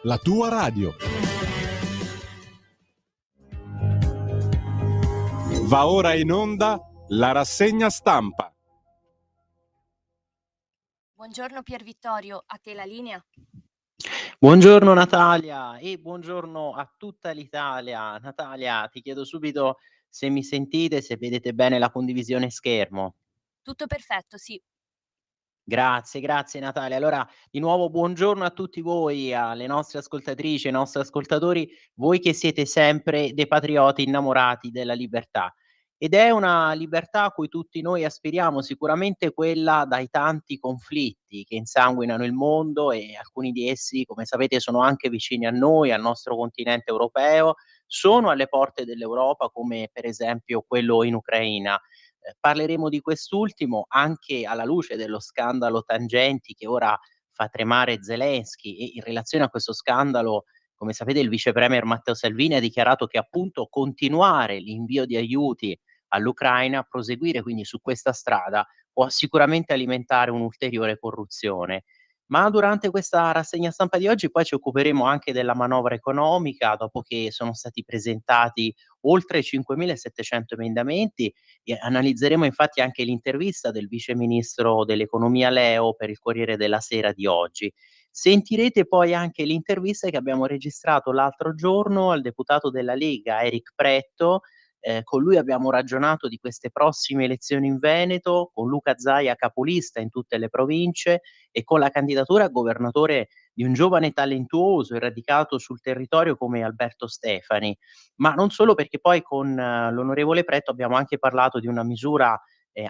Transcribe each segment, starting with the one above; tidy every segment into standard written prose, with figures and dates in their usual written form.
la tua radio. Va ora in onda la rassegna stampa. Buongiorno Pier Vittorio, a te la linea. Buongiorno Natalia e buongiorno a tutta l'Italia. Natalia, ti chiedo subito se mi sentite, se vedete bene la condivisione schermo. Tutto perfetto, sì. Grazie Natalia. Allora, di nuovo buongiorno a tutti voi, alle nostre ascoltatrici, ai nostri ascoltatori, voi che siete sempre dei patrioti innamorati della libertà. Ed è una libertà a cui tutti noi aspiriamo, sicuramente quella dai tanti conflitti che insanguinano il mondo e alcuni di essi, come sapete, sono anche vicini a noi, al nostro continente europeo, sono alle porte dell'Europa, come per esempio quello in Ucraina. Parleremo di quest'ultimo anche alla luce dello scandalo Tangenti che ora fa tremare Zelensky e in relazione a questo scandalo, come sapete, il vice premier Matteo Salvini ha dichiarato che appunto continuare l'invio di aiuti all'Ucraina, proseguire quindi su questa strada può sicuramente alimentare un'ulteriore corruzione. Ma durante questa rassegna stampa di oggi poi ci occuperemo anche della manovra economica, dopo che sono stati presentati oltre 5.700 emendamenti e analizzeremo infatti anche l'intervista del vice ministro dell'economia Leo per il Corriere della Sera di oggi. Sentirete poi anche l'intervista che abbiamo registrato l'altro giorno al deputato della Lega Eric Pretto. Con lui abbiamo ragionato di queste prossime elezioni in Veneto, con Luca Zaia capolista in tutte le province e con la candidatura a governatore di un giovane talentuoso e radicato sul territorio come Alberto Stefani. Ma non solo, perché poi con l'onorevole Pretto abbiamo anche parlato di una misura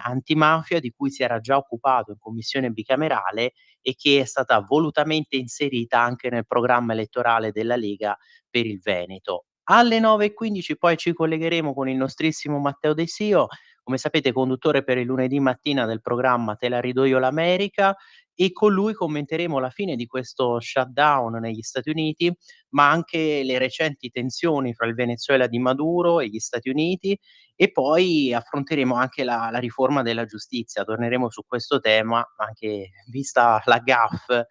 antimafia di cui si era già occupato in commissione bicamerale e che è stata volutamente inserita anche nel programma elettorale della Lega per il Veneto. Alle 9:15 poi ci collegheremo con il nostrissimo Matteo De Sio, come sapete conduttore per il lunedì mattina del programma Te la ridò io l'America, e con lui commenteremo la fine di questo shutdown negli Stati Uniti, ma anche le recenti tensioni fra il Venezuela di Maduro e gli Stati Uniti, e poi affronteremo anche la riforma della giustizia. Torneremo su questo tema, anche vista la gaffe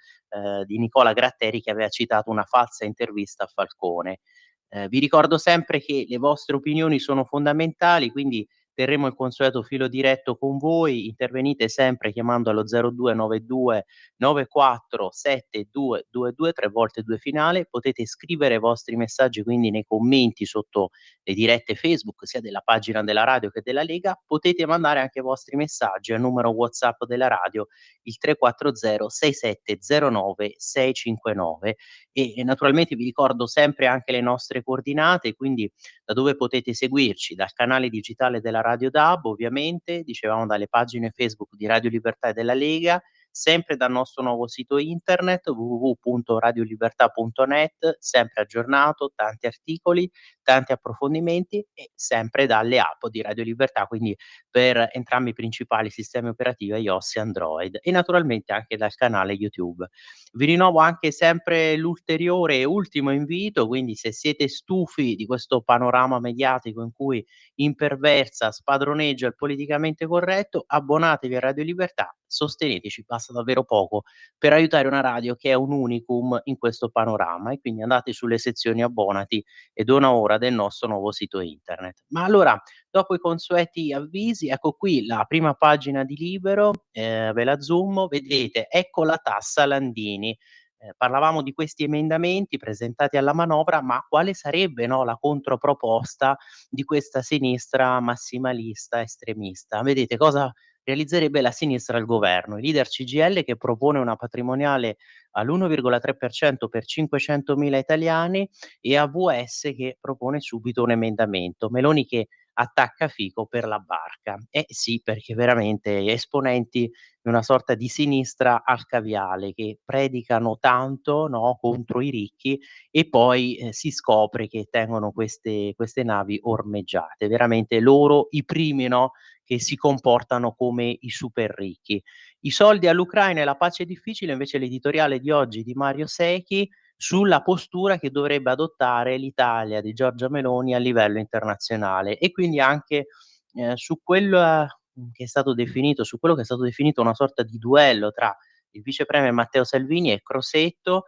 di Nicola Gratteri che aveva citato una falsa intervista a Falcone. Vi ricordo sempre che le vostre opinioni sono fondamentali, quindi terremo il consueto filo diretto con voi, intervenite sempre chiamando allo 0292 94 7222, 3 volte 2 finale, potete scrivere i vostri messaggi quindi nei commenti sotto le dirette Facebook sia della pagina della radio che della Lega, potete mandare anche i vostri messaggi al numero WhatsApp della radio, il 340 6709 659 e naturalmente vi ricordo sempre anche le nostre coordinate, quindi da dove potete seguirci, dal canale digitale della Radio DAB ovviamente, dicevamo dalle pagine Facebook di Radio Libertà e della Lega, sempre dal nostro nuovo sito internet www.radiolibertà.net, sempre aggiornato, tanti articoli, tanti approfondimenti e sempre dalle app di Radio Libertà, quindi per entrambi i principali sistemi operativi iOS e Android e naturalmente anche dal canale YouTube. Vi rinnovo anche sempre l'ulteriore e ultimo invito, quindi se siete stufi di questo panorama mediatico in cui imperversa, spadroneggia il politicamente corretto, abbonatevi a Radio Libertà, sosteneteci, basta davvero poco per aiutare una radio che è un unicum in questo panorama e quindi andate sulle sezioni abbonati e dona ora del nostro nuovo sito internet. Ma allora, dopo i consueti avvisi, ecco qui la prima pagina di Libero, ve la zoom, vedete, ecco la tassa Landini. Parlavamo di questi emendamenti presentati alla manovra, ma quale sarebbe, no, la controproposta di questa sinistra massimalista, estremista? Vedete cosa realizzerebbe la sinistra al governo? Il leader CGIL che propone una patrimoniale all'1,3% per 500.000 italiani e AVS che propone subito un emendamento. Meloni che attacca Fico per la barca. Eh sì, perché veramente esponenti di una sorta di sinistra alcaviale che predicano tanto, no, contro i ricchi e poi, si scopre che tengono queste navi ormeggiate. Veramente loro i primi, no, che si comportano come i super ricchi. I soldi all'Ucraina e la pace è difficile, invece l'editoriale di oggi di Mario Secchi sulla postura che dovrebbe adottare l'Italia di Giorgia Meloni a livello internazionale e quindi anche, su quel che è stato definito su quello che è stato definito una sorta di duello tra il vice premier Matteo Salvini e Crosetto,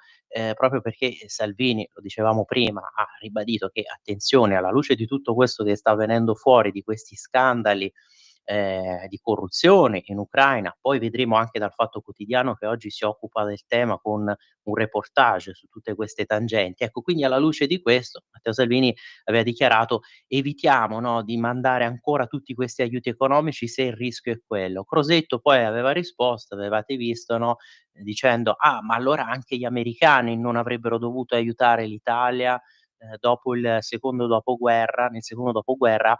proprio perché Salvini, lo dicevamo prima, ha ribadito che attenzione, alla luce di tutto questo che sta venendo fuori, di questi scandali di corruzione in Ucraina, poi vedremo anche dal Fatto Quotidiano che oggi si occupa del tema con un reportage su tutte queste tangenti. Ecco, quindi alla luce di questo Matteo Salvini aveva dichiarato: "Evitiamo, no, di mandare ancora tutti questi aiuti economici se il rischio è quello". Crosetto poi aveva risposto, avevate visto, no, dicendo: "Ah, ma allora anche gli americani non avrebbero dovuto aiutare l'Italia, dopo il secondo dopoguerra nel secondo dopoguerra,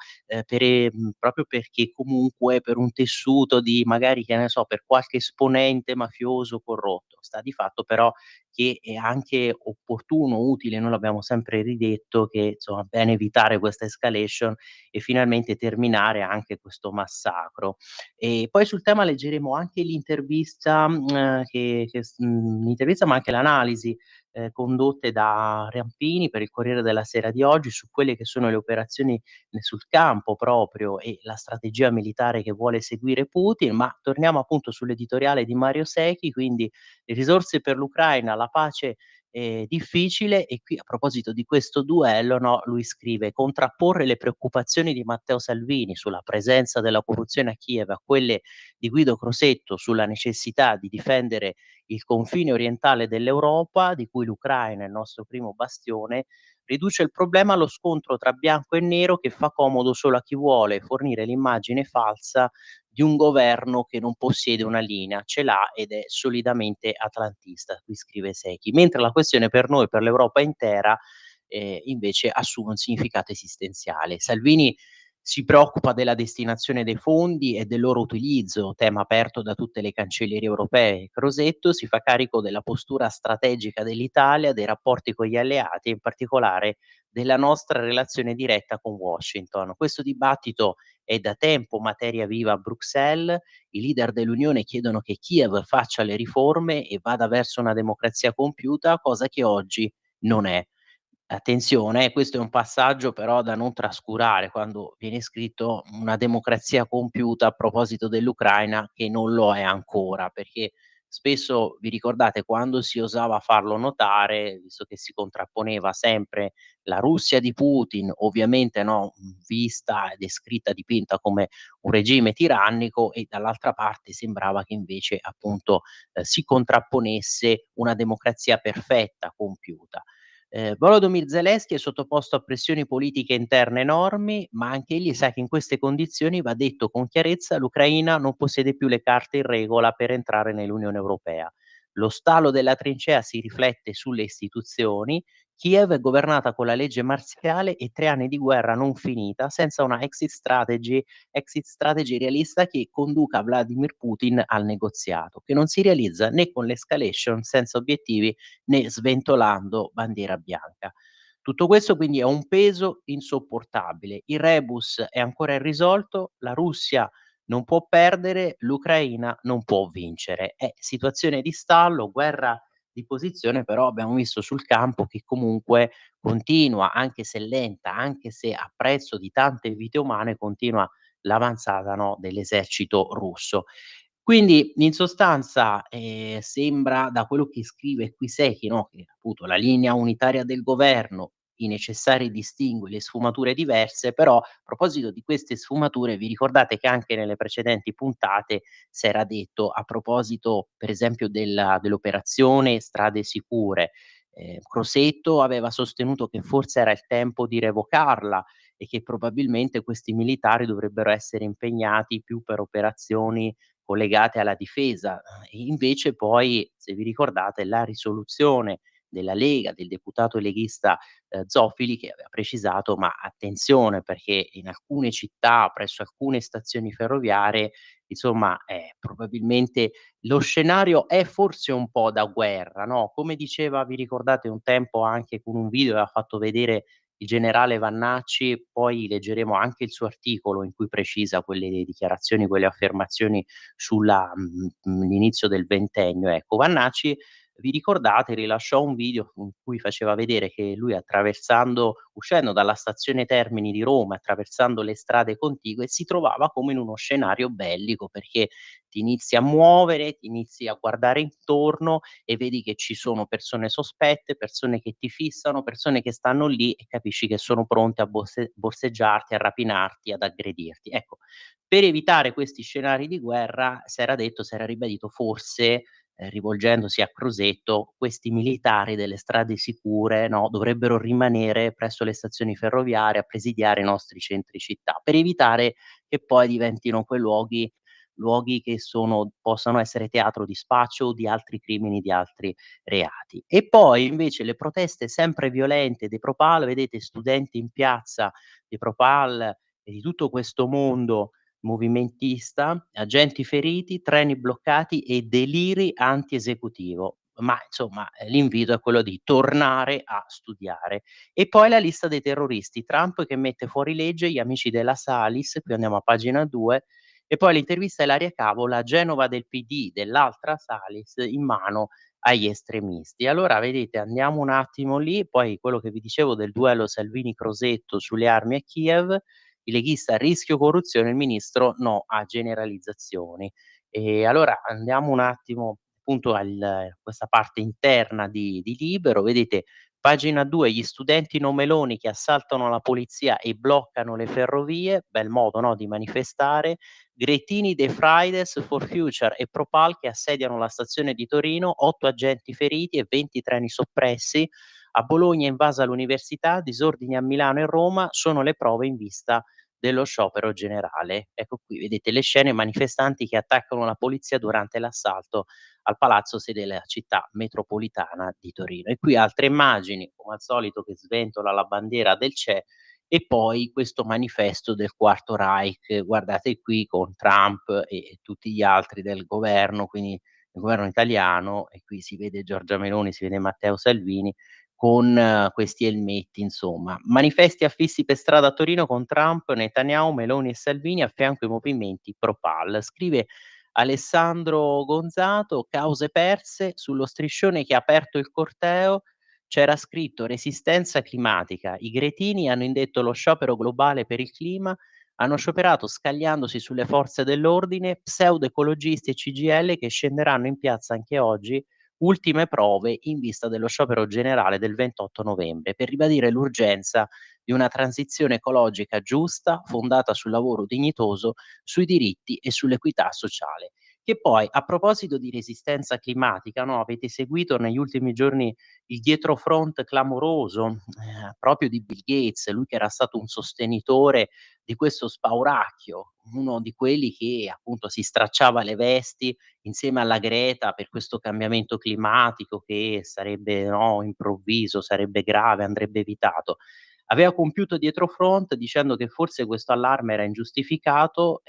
proprio perché comunque per un tessuto di magari, che ne so, per qualche esponente mafioso corrotto". Sta di fatto però che è anche opportuno, utile, noi l'abbiamo sempre ridetto, che insomma bene evitare questa escalation e finalmente terminare anche questo massacro. E poi sul tema leggeremo anche l'intervista, l'intervista ma anche l'analisi, condotte da Rampini per il Corriere della Sera di oggi su quelle che sono le operazioni sul campo proprio e la strategia militare che vuole seguire Putin, ma torniamo appunto sull'editoriale di Mario Secchi, quindi le risorse per l'Ucraina, la pace è difficile. E qui a proposito di questo duello, no, lui scrive: "Contrapporre le preoccupazioni di Matteo Salvini sulla presenza della corruzione a Kiev a quelle di Guido Crosetto sulla necessità di difendere il confine orientale dell'Europa, di cui l'Ucraina è il nostro primo bastione, riduce il problema allo scontro tra bianco e nero che fa comodo solo a chi vuole fornire l'immagine falsa di un governo che non possiede una linea, ce l'ha ed è solidamente atlantista", qui scrive Secchi. Mentre la questione per noi, per l'Europa intera, invece assume un significato esistenziale. Salvini si preoccupa della destinazione dei fondi e del loro utilizzo, tema aperto da tutte le cancellerie europee. Crosetto si fa carico della postura strategica dell'Italia, dei rapporti con gli alleati e in particolare della nostra relazione diretta con Washington. Questo dibattito è da tempo materia viva a Bruxelles, i leader dell'Unione chiedono che Kiev faccia le riforme e vada verso una democrazia compiuta, cosa che oggi non è. Attenzione, questo è un passaggio però da non trascurare quando viene scritto una democrazia compiuta a proposito dell'Ucraina, che non lo è ancora, perché spesso vi ricordate quando si osava farlo notare, visto che si contrapponeva sempre la Russia di Putin, ovviamente no, vista, descritta, dipinta come un regime tirannico, e dall'altra parte sembrava che invece appunto si contrapponesse una democrazia perfetta, compiuta. Volodymyr Zelensky è sottoposto a pressioni politiche interne enormi, ma anche egli sa che in queste condizioni, va detto con chiarezza, l'Ucraina non possiede più le carte in regola per entrare nell'Unione Europea. Lo stallo della trincea si riflette sulle istituzioni. Kiev è governata con la legge marziale e 3 anni di guerra non finita, senza una exit strategy realista che conduca Vladimir Putin al negoziato, che non si realizza né con l'escalation senza obiettivi né sventolando bandiera bianca. Tutto questo quindi è un peso insopportabile. Il rebus è ancora irrisolto, la Russia non può perdere, l'Ucraina non può vincere. È situazione di stallo, guerra di posizione, però abbiamo visto sul campo che comunque continua, anche se lenta, anche se a prezzo di tante vite umane, continua l'avanzata, no, dell'esercito russo. Quindi in sostanza, sembra da quello che scrive qui Secchi, no, che appunto la linea unitaria del governo, i necessari distinguo, le sfumature diverse, però a proposito di queste sfumature vi ricordate che anche nelle precedenti puntate s'era detto a proposito per esempio dell'operazione Strade Sicure, Crosetto aveva sostenuto che forse era il tempo di revocarla e che probabilmente questi militari dovrebbero essere impegnati più per operazioni collegate alla difesa. E invece poi, se vi ricordate, la risoluzione della Lega, del deputato leghista, Zoffili, che aveva precisato: "Ma attenzione, perché in alcune città, presso alcune stazioni ferroviarie, insomma, probabilmente lo scenario è forse un po' da guerra", no, come diceva, vi ricordate un tempo anche con un video aveva fatto vedere il generale Vannacci, poi leggeremo anche il suo articolo in cui precisa quelle dichiarazioni, quelle affermazioni l'inizio del ventennio, ecco. Vannacci vi ricordate, rilasciò un video in cui faceva vedere che lui uscendo dalla stazione Termini di Roma, attraversando le strade contigue, si trovava come in uno scenario bellico, perché ti inizi a muovere, ti inizi a guardare intorno e vedi che ci sono persone sospette, persone che ti fissano, persone che stanno lì e capisci che sono pronte a borseggiarti, a rapinarti, ad aggredirti. Ecco, per evitare questi scenari di guerra s'era ribadito forse, rivolgendosi a Crosetto, questi militari delle strade sicure, no, dovrebbero rimanere presso le stazioni ferroviarie a presidiare i nostri centri città, per evitare che poi diventino quei luoghi che possano essere teatro di spaccio o di altri crimini, di altri reati. E poi invece le proteste sempre violente dei Pro-Pal, vedete studenti in piazza, dei Pro-Pal e di tutto questo mondo movimentista, agenti feriti, treni bloccati e deliri anti-esecutivo. Ma insomma, l'invito è quello di tornare a studiare. E poi la lista dei terroristi, Trump che mette fuori legge gli amici della Salis, qui andiamo a pagina 2, e poi l'intervista a Ilaria Cavo, la Genova del PD, dell'altra Salis, in mano agli estremisti. Allora vedete, andiamo un attimo lì, poi quello che vi dicevo del duello Salvini-Crosetto sulle armi a Kiev, il leghista rischio corruzione, il ministro no a generalizzazioni. Allora andiamo un attimo appunto questa parte interna di Libero, vedete pagina 2, gli studenti no Meloni che assaltano la polizia e bloccano le ferrovie, bel modo, no, di manifestare. Gretini dei Fridays for Future e Propal che assediano la stazione di Torino, 8 agenti feriti e 20 treni soppressi. A Bologna è invasa l'università, disordini a Milano e Roma, sono le prove in vista dello sciopero generale. Ecco qui, vedete le scene, manifestanti che attaccano la polizia durante l'assalto al palazzo sede della città metropolitana di Torino. E qui altre immagini, come al solito, che sventola la bandiera del CE e poi questo manifesto del Quarto Reich, guardate qui con Trump e tutti gli altri del governo, quindi il governo italiano, e qui si vede Giorgia Meloni, si vede Matteo Salvini con questi elmetti insomma. Manifesti affissi per strada a Torino con Trump, Netanyahu, Meloni e Salvini a fianco ai movimenti pro-Pal. Scrive Alessandro Gonzato, cause perse, sullo striscione che ha aperto il corteo c'era scritto resistenza climatica. I gretini hanno indetto lo sciopero globale per il clima, hanno scioperato scagliandosi sulle forze dell'ordine, pseudo-ecologisti e CGIL che scenderanno in piazza anche oggi, ultime prove in vista dello sciopero generale del 28 novembre, per ribadire l'urgenza di una transizione ecologica giusta, fondata sul lavoro dignitoso, sui diritti e sull'equità sociale. Che poi, a proposito di resistenza climatica, no, avete seguito negli ultimi giorni il dietrofront clamoroso, proprio di Bill Gates, lui che era stato un sostenitore di questo spauracchio, uno di quelli che appunto si stracciava le vesti insieme alla Greta per questo cambiamento climatico che sarebbe, no, improvviso, sarebbe grave, andrebbe evitato. Aveva compiuto dietrofront dicendo che forse questo allarme era ingiustificato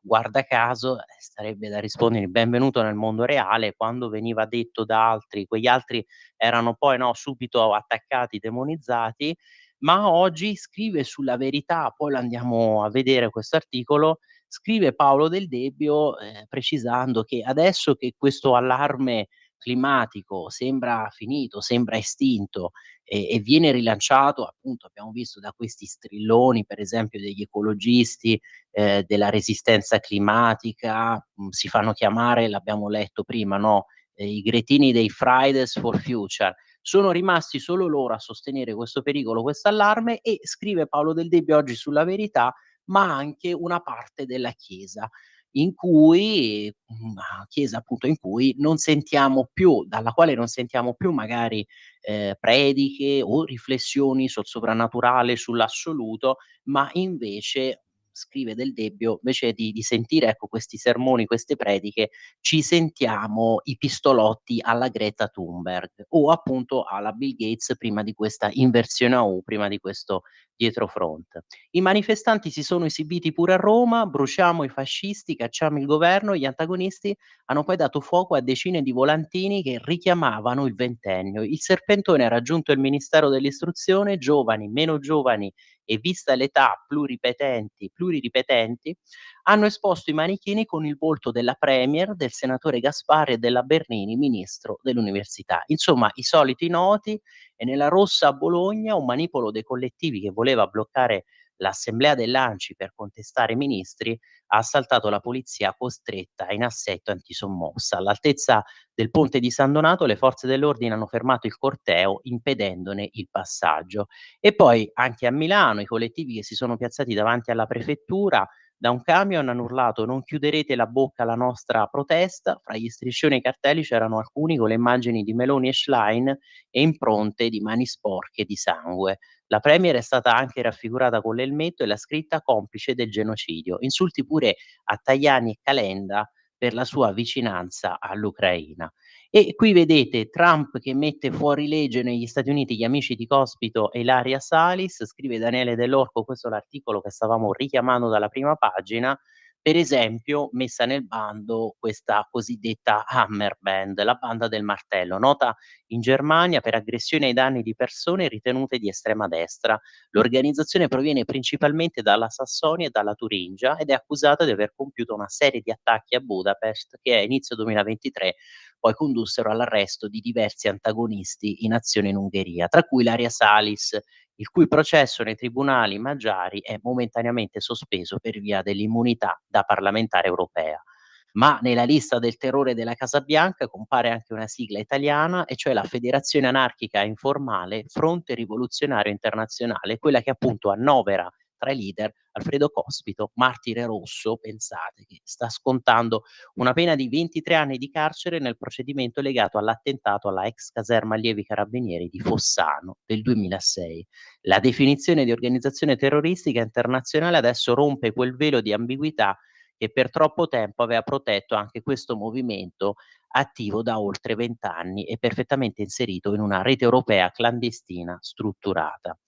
guarda caso, sarebbe da rispondere: "Benvenuto nel mondo reale", quando veniva detto da altri, quegli altri erano poi, no, subito attaccati, demonizzati, ma oggi scrive sulla Verità, poi lo andiamo a vedere questo articolo, scrive Paolo Del Debbio, precisando che adesso che questo allarme climatico sembra finito, sembra estinto e viene rilanciato, appunto abbiamo visto da questi strilloni, per esempio degli ecologisti, della resistenza climatica, si fanno chiamare, l'abbiamo letto prima, no, i gretini dei Fridays for Future. Sono rimasti solo loro a sostenere questo pericolo, questo allarme e scrive Paolo Del Debbio oggi sulla Verità, ma anche una parte della Chiesa in cui Chiesa appunto in cui non sentiamo più dalla quale non sentiamo più magari, prediche o riflessioni sul soprannaturale, sull'assoluto, ma invece, scrive Del Debbio, invece di sentire, ecco, questi sermoni, queste prediche, ci sentiamo i pistolotti alla Greta Thunberg o appunto alla Bill Gates prima di questa inversione a U, prima di questo dietrofront. I manifestanti si sono esibiti pure a Roma, bruciamo i fascisti, cacciamo il governo, gli antagonisti hanno poi dato fuoco a decine di volantini che richiamavano il ventennio. Il serpentone ha raggiunto il Ministero dell'Istruzione, giovani, meno giovani e vista l'età pluriripetenti hanno esposto i manichini con il volto della premier, del senatore Gasparri e della Bernini, ministro dell'università. Insomma, i soliti noti. E nella rossa a Bologna un manipolo dei collettivi che voleva bloccare l'assemblea dell'ANCI per contestare i ministri ha assaltato la polizia costretta in assetto antisommossa. All'altezza del ponte di San Donato le forze dell'ordine hanno fermato il corteo impedendone il passaggio. E poi anche a Milano i collettivi che si sono piazzati davanti alla prefettura da un camion hanno urlato: "Non chiuderete la bocca alla nostra protesta". Fra gli striscioni e i cartelli c'erano alcuni con le immagini di Meloni e Schlein e impronte di mani sporche di sangue. La premier è stata anche raffigurata con l'elmetto e la scritta "complice del genocidio". Insulti pure a Tajani e Calenda per la sua vicinanza all'Ucraina. E qui vedete Trump che mette fuori legge negli Stati Uniti gli amici di Cospito e Ilaria Salis, scrive Daniele Dell'Orco, questo è l'articolo che stavamo richiamando dalla prima pagina, per esempio messa nel bando questa cosiddetta Hammer Band, la banda del martello, nota in Germania per aggressioni ai danni di persone ritenute di estrema destra. L'organizzazione proviene principalmente dalla Sassonia e dalla Turingia ed è accusata di aver compiuto una serie di attacchi a Budapest che a inizio 2023 poi condussero all'arresto di diversi antagonisti in azione in Ungheria, tra cui Ilaria Salis, il cui processo nei tribunali magiari è momentaneamente sospeso per via dell'immunità da parlamentare europea. Ma nella lista del terrore della Casa Bianca compare anche una sigla italiana, e cioè la Federazione Anarchica Informale Fronte Rivoluzionario Internazionale, quella che appunto annovera tra i leader Alfredo Cospito, martire rosso, pensate, che sta scontando una pena di 23 anni di carcere nel procedimento legato all'attentato alla ex caserma allievi carabinieri di Fossano del 2006. La definizione di organizzazione terroristica internazionale adesso rompe quel velo di ambiguità che per troppo tempo aveva protetto anche questo movimento attivo da oltre 20 anni e perfettamente inserito in una rete europea clandestina strutturata.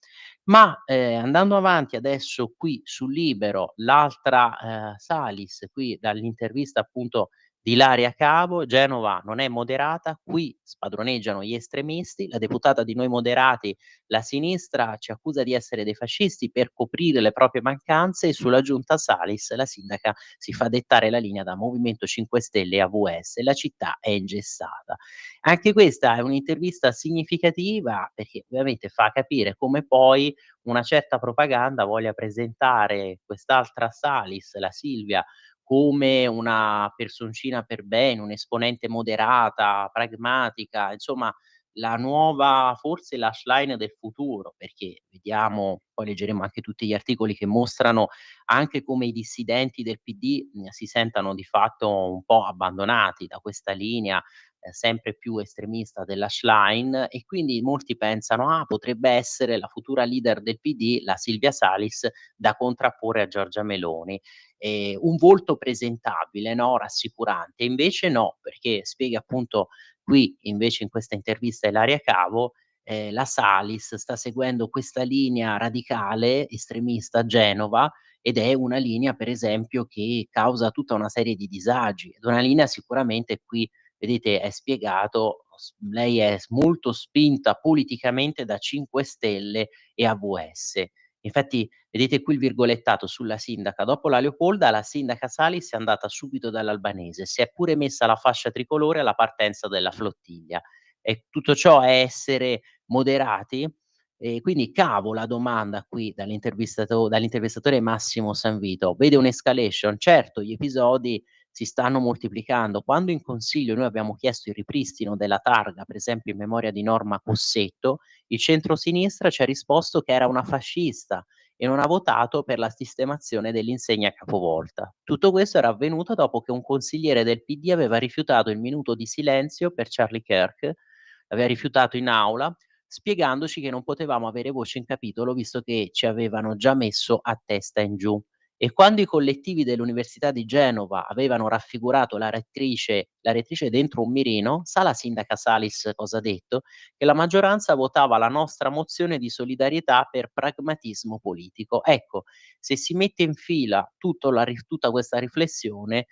Ma, andando avanti adesso qui su Libero, l'altra, Salis, qui dall'intervista appunto di Ilaria Cavo: "Genova non è moderata, qui spadroneggiano gli estremisti, la deputata di Noi Moderati, la sinistra, ci accusa di essere dei fascisti per coprire le proprie mancanze e sulla giunta Salis la sindaca si fa dettare la linea da Movimento 5 Stelle e AVS, la città è ingessata". Anche questa è un'intervista significativa perché ovviamente fa capire come poi una certa propaganda voglia presentare quest'altra Salis, la Silvia, come una personcina per bene, un'esponente moderata, pragmatica, insomma la nuova forse la Schlein del futuro, perché vediamo, poi leggeremo anche tutti gli articoli che mostrano anche come i dissidenti del PD, si sentano di fatto un po' abbandonati da questa linea, sempre più estremista della Schlein, e quindi molti pensano: "Ah, potrebbe essere la futura leader del PD, la Silvia Salis, da contrapporre a Giorgia Meloni". Un volto presentabile, no, rassicurante. Invece no, perché spiega appunto qui invece in questa intervista a Ilaria Cavo, la Salis sta seguendo questa linea radicale, estremista a Genova, ed è una linea per esempio che causa tutta una serie di disagi, ed una linea sicuramente qui vedete è spiegato, lei è molto spinta politicamente da 5 Stelle e AVS. Infatti vedete qui il virgolettato sulla sindaca: "Dopo la Leopolda, la sindaca Salis è andata subito dall'Albanese, si è pure messa la fascia tricolore alla partenza della flottiglia". E tutto ciò è essere moderati? Quindi cavo la domanda qui dall'intervistatore Massimo Sanvito. Vede un'escalation? Certo, gli episodi si stanno moltiplicando. Quando in consiglio noi abbiamo chiesto il ripristino della targa, per esempio in memoria di Norma Cossetto, il centrosinistra ci ha risposto che era una fascista e non ha votato per la sistemazione dell'insegna capovolta. Tutto questo era avvenuto dopo che un consigliere del PD aveva rifiutato il minuto di silenzio per Charlie Kirk, l'aveva rifiutato in aula, spiegandoci che non potevamo avere voce in capitolo visto che ci avevano già messo a testa in giù. E quando i collettivi dell'Università di Genova avevano raffigurato la rettrice dentro un mirino, sa la sindaca Salis cosa ha detto? Che la maggioranza votava la nostra mozione di solidarietà per pragmatismo politico. Ecco, se si mette in fila tutta questa riflessione,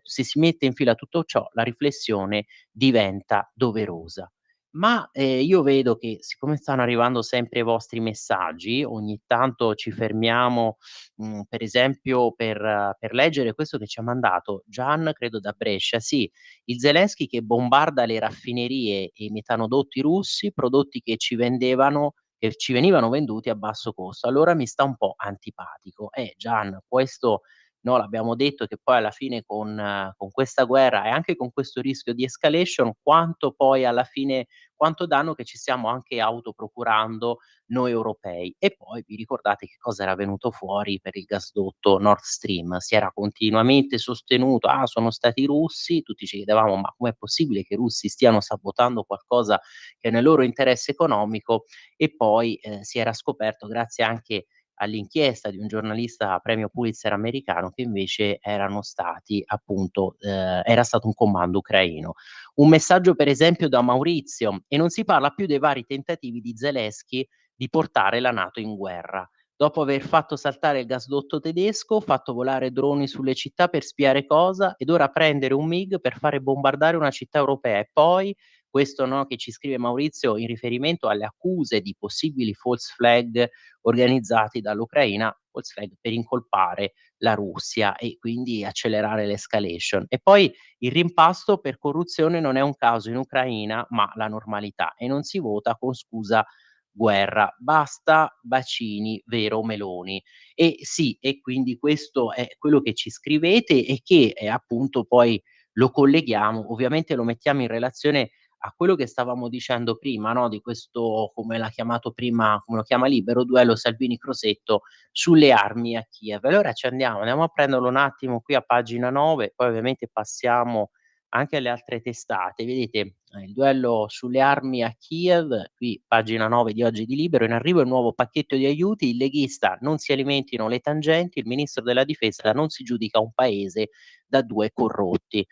se si mette in fila tutto ciò, la riflessione diventa doverosa. Ma, io vedo che siccome stanno arrivando sempre i vostri messaggi, ogni tanto ci fermiamo, per esempio per leggere questo che ci ha mandato Gian, credo da Brescia. Sì, il Zelensky che bombarda le raffinerie e i metanodotti russi, prodotti che ci venivano venduti a basso costo. Allora mi sta un po' antipatico. Gian, questo no, l'abbiamo detto che poi alla fine con questa guerra e anche con questo rischio di escalation, quanto poi alla fine quanto danno che ci stiamo anche autoprocurando noi europei. E poi vi ricordate che cosa era venuto fuori per il gasdotto Nord Stream? Si era continuamente sostenuto: "Ah, sono stati i russi", tutti ci chiedevamo: "Ma com'è possibile che i russi stiano sabotando qualcosa che è nel loro interesse economico?" E poi, si era scoperto grazie anche all'inchiesta di un giornalista premio Pulitzer americano che invece erano stati appunto era stato un comando ucraino. Un messaggio per esempio da Maurizio: "E non si parla più dei vari tentativi di Zelensky di portare la NATO in guerra. Dopo aver fatto saltare il gasdotto tedesco, fatto volare droni sulle città per spiare cosa, ed ora prendere un MiG per fare bombardare una città europea e poi" questo, no, che ci scrive Maurizio in riferimento alle accuse di possibili false flag organizzati dall'Ucraina, false flag per incolpare la Russia e quindi accelerare l'escalation. E poi il rimpasto per corruzione non è un caso in Ucraina, ma la normalità e non si vota con scusa guerra. Basta bacini, vero Meloni. E sì, e quindi questo è quello che ci scrivete e che, appunto poi lo colleghiamo, ovviamente lo mettiamo in relazione a quello che stavamo dicendo prima, no, di questo, come l'ha chiamato prima, come lo chiama Libero, duello Salvini-Crosetto sulle armi a Kiev. Allora ci andiamo a prenderlo un attimo qui a pagina 9, poi ovviamente passiamo anche alle altre testate. Vedete, il duello sulle armi a Kiev, qui pagina 9 di oggi di Libero, in arrivo il nuovo pacchetto di aiuti, il leghista non si alimentino le tangenti, il ministro della difesa non si giudica un paese da 2 corrotti.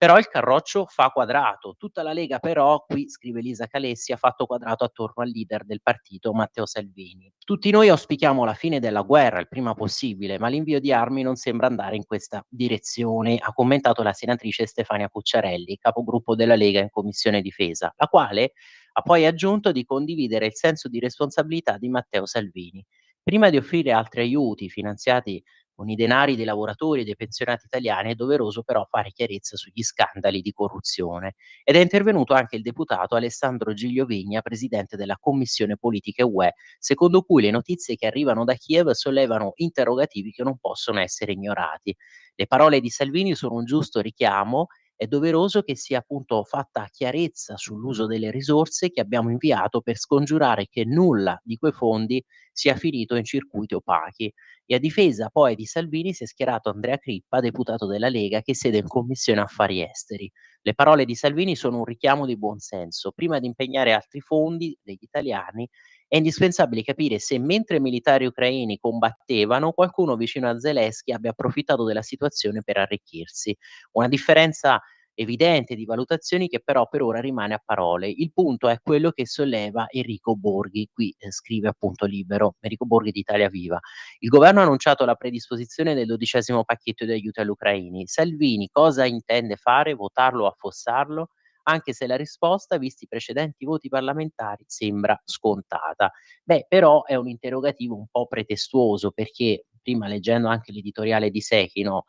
Però il carroccio fa quadrato. Tutta la Lega però, qui scrive Elisa Calessi, ha fatto quadrato attorno al leader del partito Matteo Salvini. Tutti noi auspichiamo la fine della guerra il prima possibile, ma l'invio di armi non sembra andare in questa direzione, ha commentato la senatrice Stefania Pucciarelli, capogruppo della Lega in Commissione Difesa, la quale ha poi aggiunto di condividere il senso di responsabilità di Matteo Salvini. Prima di offrire altri aiuti finanziati con i denari dei lavoratori e dei pensionati italiani, è doveroso però fare chiarezza sugli scandali di corruzione. Ed è intervenuto anche il deputato Alessandro Gigliovigna, presidente della Commissione Politiche UE, secondo cui le notizie che arrivano da Kiev sollevano interrogativi che non possono essere ignorati. Le parole di Salvini sono un giusto richiamo. È doveroso che sia appunto fatta chiarezza sull'uso delle risorse che abbiamo inviato per scongiurare che nulla di quei fondi sia finito in circuiti opachi. E a difesa poi di Salvini si è schierato Andrea Crippa, deputato della Lega che siede in Commissione Affari Esteri. Le parole di Salvini sono un richiamo di buon senso. Prima di impegnare altri fondi degli italiani è indispensabile capire se mentre i militari ucraini combattevano, qualcuno vicino a Zelensky abbia approfittato della situazione per arricchirsi. Una differenza evidente di valutazioni che però per ora rimane a parole. Il punto è quello che solleva Enrico Borghi, qui scrive appunto Libero, Enrico Borghi di Italia Viva. Il governo ha annunciato la predisposizione del 12° pacchetto di aiuti agli ucraini. Salvini cosa intende fare? Votarlo o affossarlo? Anche se la risposta, visti i precedenti voti parlamentari, sembra scontata. Beh, però è un interrogativo un po' pretestuoso perché prima leggendo anche l'editoriale di Secchi, no,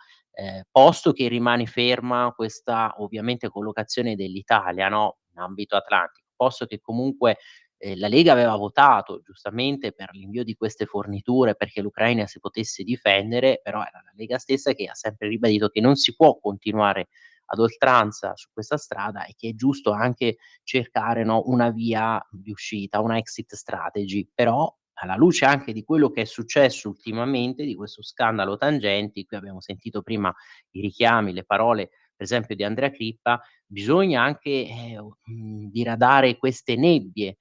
posto che rimane ferma questa ovviamente collocazione dell'Italia, no, in ambito atlantico, posto che comunque la Lega aveva votato giustamente per l'invio di queste forniture perché l'Ucraina si potesse difendere, però era la Lega stessa che ha sempre ribadito che non si può continuare ad oltranza su questa strada e che è giusto anche cercare, no, una via di uscita, una exit strategy. Però alla luce anche di quello che è successo ultimamente, di questo scandalo tangenti, qui abbiamo sentito prima i richiami, le parole per esempio di Andrea Crippa, bisogna anche, diradare queste nebbie,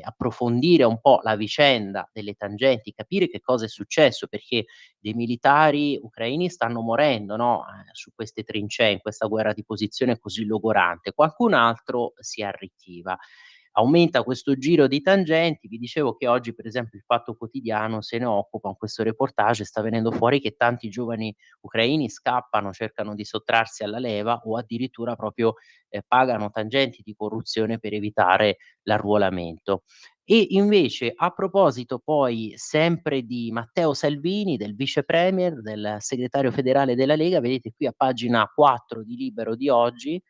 approfondire un po' la vicenda delle tangenti, capire che cosa è successo, perché dei militari ucraini stanno morendo, no, su queste trincee, in questa guerra di posizione così logorante. Qualcun altro si arricchiva. aumenta questo giro di tangenti. Vi dicevo che oggi, per esempio, il Fatto Quotidiano se ne occupa, in questo reportage sta venendo fuori che tanti giovani ucraini scappano, cercano di sottrarsi alla leva o addirittura proprio, pagano tangenti di corruzione per evitare l'arruolamento. E invece, a proposito poi sempre di Matteo Salvini, del vice premier, del segretario federale della Lega, vedete qui a pagina 4 di Libero di oggi,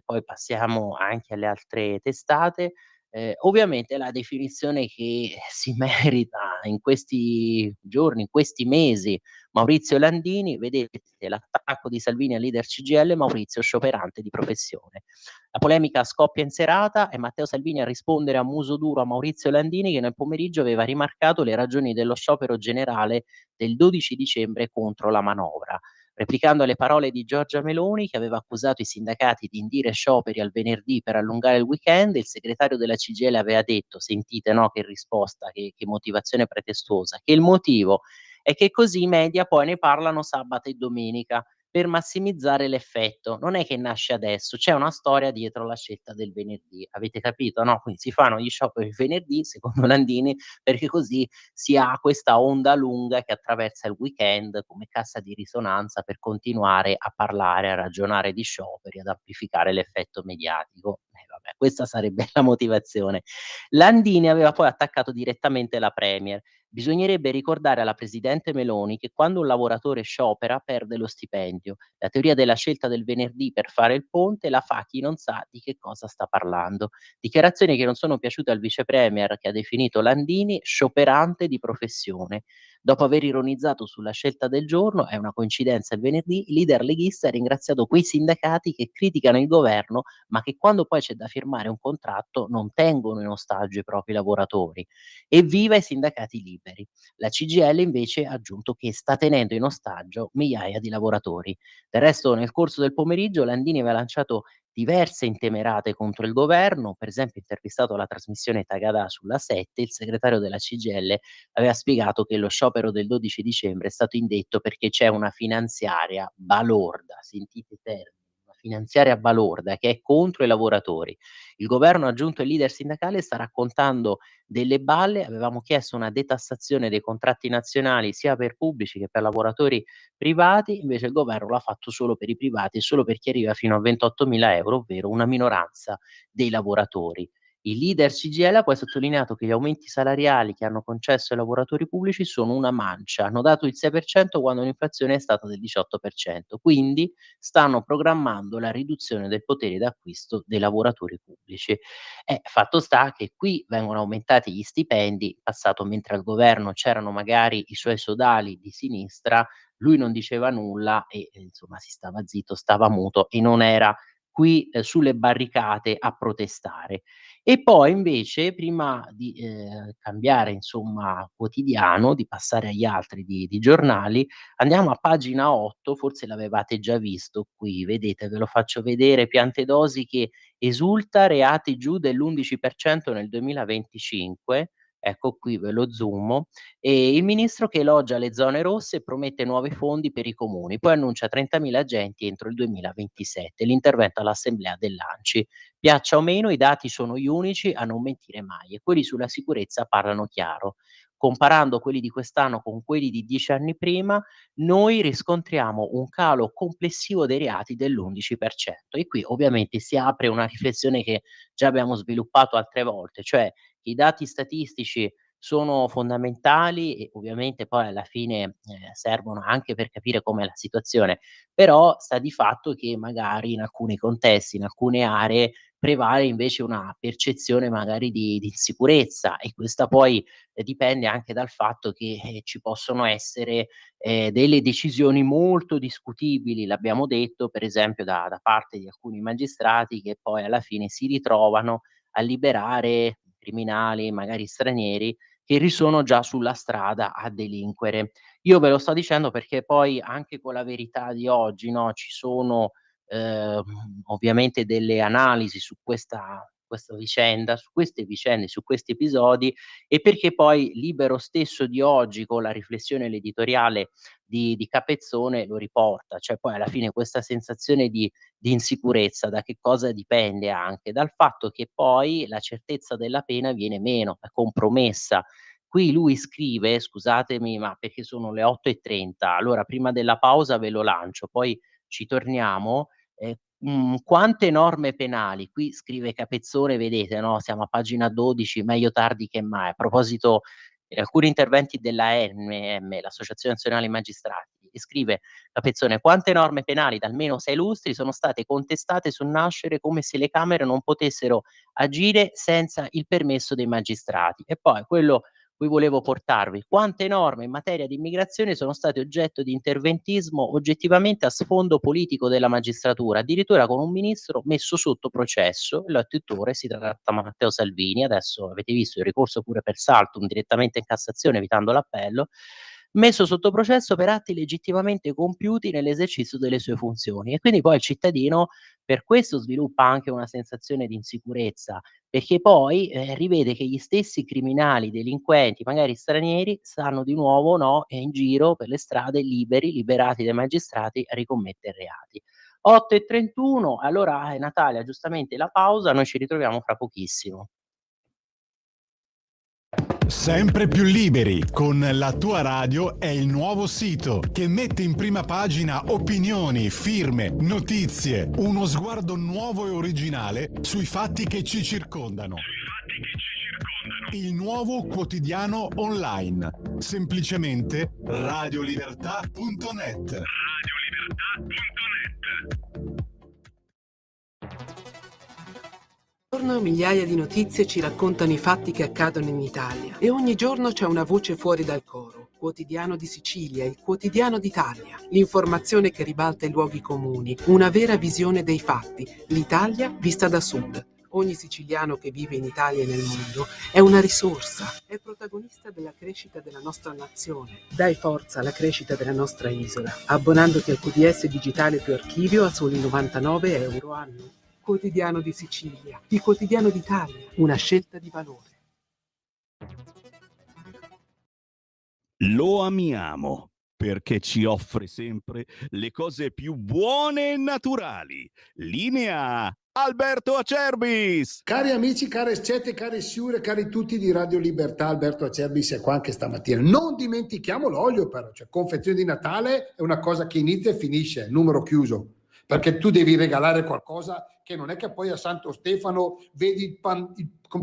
poi passiamo anche alle altre testate, ovviamente la definizione che si merita in questi giorni, in questi mesi, Maurizio Landini, vedete l'attacco di Salvini al leader CGIL, Maurizio scioperante di professione. La polemica scoppia in serata e Matteo Salvini a rispondere a muso duro a Maurizio Landini, che nel pomeriggio aveva rimarcato le ragioni dello sciopero generale del 12 dicembre contro la manovra. Replicando le parole di Giorgia Meloni, che aveva accusato i sindacati di indire scioperi al venerdì per allungare il weekend, il segretario della CGIL aveva detto, sentite no, che risposta, che motivazione pretestuosa, che il motivo è che così i media poi ne parlano sabato e domenica per massimizzare l'effetto. Non è che nasce adesso, c'è una storia dietro la scelta del venerdì. Avete capito, no? Quindi si fanno gli scioperi il venerdì, secondo Landini, perché così si ha questa onda lunga che attraversa il weekend come cassa di risonanza per continuare a parlare, a ragionare di scioperi, ad amplificare l'effetto mediatico. Vabbè, questa sarebbe la motivazione. Landini aveva poi attaccato direttamente la premier. Bisognerebbe ricordare alla presidente Meloni che quando un lavoratore sciopera perde lo stipendio. La teoria della scelta del venerdì per fare il ponte la fa chi non sa di che cosa sta parlando. Dichiarazioni che non sono piaciute al vice premier, che ha definito Landini scioperante di professione. Dopo aver ironizzato sulla scelta del giorno, è una coincidenza il venerdì, il leader leghista ha ringraziato quei sindacati che criticano il governo, ma che quando poi c'è da firmare un contratto non tengono in ostaggio i propri lavoratori. Evviva i sindacati liberi. La CGIL invece ha aggiunto che sta tenendo in ostaggio migliaia di lavoratori. Del resto, nel corso del pomeriggio, Landini aveva lanciato diverse intemerate contro il governo, per esempio intervistato alla trasmissione Tagadà sulla 7, il segretario della CGIL aveva spiegato che lo sciopero del 12 dicembre è stato indetto perché c'è una finanziaria balorda, sentite i termini, una finanziaria balorda che è contro i lavoratori. Il governo ha aggiunto il leader sindacale sta raccontando delle balle, avevamo chiesto una detassazione dei contratti nazionali sia per pubblici che per lavoratori privati, invece il governo l'ha fatto solo per i privati e solo per chi arriva fino a 28.000 €, ovvero una minoranza dei lavoratori. Il leader CGIL ha poi sottolineato che gli aumenti salariali che hanno concesso ai lavoratori pubblici sono una mancia, hanno dato il 6% quando l'inflazione è stata del 18%, quindi stanno programmando la riduzione del potere d'acquisto dei lavoratori pubblici. Fatto sta che qui vengono aumentati gli stipendi, in passato mentre al governo c'erano magari i suoi sodali di sinistra, lui non diceva nulla e, insomma si stava zitto, stava muto e non era qui, sulle barricate a protestare. E poi invece prima di, cambiare insomma quotidiano, di passare agli altri di giornali, andiamo a pagina 8, forse l'avevate già visto qui, vedete, ve lo faccio vedere, Piantedosi che esulta, reati giù dell'11% nel 2025, ecco qui ve lo zoomo, e il ministro che elogia le zone rosse e promette nuovi fondi per i comuni, poi annuncia 30.000 agenti entro il 2027, l'intervento all'assemblea dell'ANCI. Piaccia o meno, i dati sono gli unici a non mentire mai e quelli sulla sicurezza parlano chiaro. Comparando quelli di quest'anno con quelli di 10 anni prima, noi riscontriamo un calo complessivo dei reati dell'11% e qui ovviamente si apre una riflessione che già abbiamo sviluppato altre volte, cioè i dati statistici sono fondamentali e ovviamente poi alla fine, servono anche per capire com'è la situazione, però sta di fatto che magari in alcuni contesti, in alcune aree prevale invece una percezione magari di insicurezza e questa poi, dipende anche dal fatto che, ci possono essere, delle decisioni molto discutibili, l'abbiamo detto, per esempio da parte di alcuni magistrati che poi alla fine si ritrovano a liberare criminali, magari stranieri, che sono già sulla strada a delinquere. Io ve lo sto dicendo perché poi anche con la Verità di oggi, no, ci sono, ovviamente delle analisi su questa vicenda, su queste vicende, su questi episodi e perché poi Libero stesso di oggi con la riflessione l'editoriale di Capezzone lo riporta. Cioè poi alla fine questa sensazione di insicurezza da che cosa dipende? Anche dal fatto che poi la certezza della pena viene meno, è compromessa. Qui lui scrive, scusatemi, ma perché sono le 8:30, allora prima della pausa ve lo lancio, poi ci torniamo. Quante norme penali, qui scrive Capezzone, vedete, no, siamo a pagina 12, meglio tardi che mai. A proposito, alcuni interventi della ANM, l'Associazione Nazionale Magistrati, e scrive Capezzone: "Quante norme penali da almeno 6 lustri sono state contestate sul nascere come se le Camere non potessero agire senza il permesso dei magistrati". E poi quello cui volevo portarvi: quante norme in materia di immigrazione sono state oggetto di interventismo oggettivamente a sfondo politico della magistratura, addirittura con un ministro messo sotto processo, l'attuatore si tratta Matteo Salvini, adesso avete visto il ricorso pure per saltum direttamente in Cassazione evitando l'appello, messo sotto processo per atti legittimamente compiuti nell'esercizio delle sue funzioni. E quindi poi il cittadino per questo sviluppa anche una sensazione di insicurezza, perché poi, rivede che gli stessi criminali, delinquenti, magari stranieri, stanno di nuovo, no, in giro per le strade liberi, liberati dai magistrati a ricommettere reati. 8:31, allora Natalia giustamente la pausa, noi ci ritroviamo fra pochissimo. Sempre più liberi con La tua radio è il nuovo sito che mette in prima pagina opinioni, firme, notizie, uno sguardo nuovo e originale sui fatti che ci circondano. Il nuovo quotidiano online, semplicemente radiolibertà.net. Ogni giorno migliaia di notizie ci raccontano i fatti che accadono in Italia e ogni giorno c'è una voce fuori dal coro. Quotidiano di Sicilia, il quotidiano d'Italia. L'informazione che ribalta i luoghi comuni, una vera visione dei fatti. L'Italia vista da sud. Ogni siciliano che vive in Italia e nel mondo è una risorsa, è protagonista della crescita della nostra nazione. Dai forza alla crescita della nostra isola, abbonandoti al QDS digitale più archivio a soli 99 euro anno. Quotidiano di Sicilia, il quotidiano d'Italia, una scelta di valore. Lo amiamo perché ci offre sempre le cose più buone e naturali. Linea Alberto Acerbis! Cari amici, care scete, cari siure, cari tutti di Radio Libertà, Alberto Acerbis è qua anche stamattina. Non dimentichiamo l'olio però, cioè confezione di Natale è una cosa che inizia e finisce, numero chiuso. Perché tu devi regalare qualcosa che non è che poi a Santo Stefano vedi il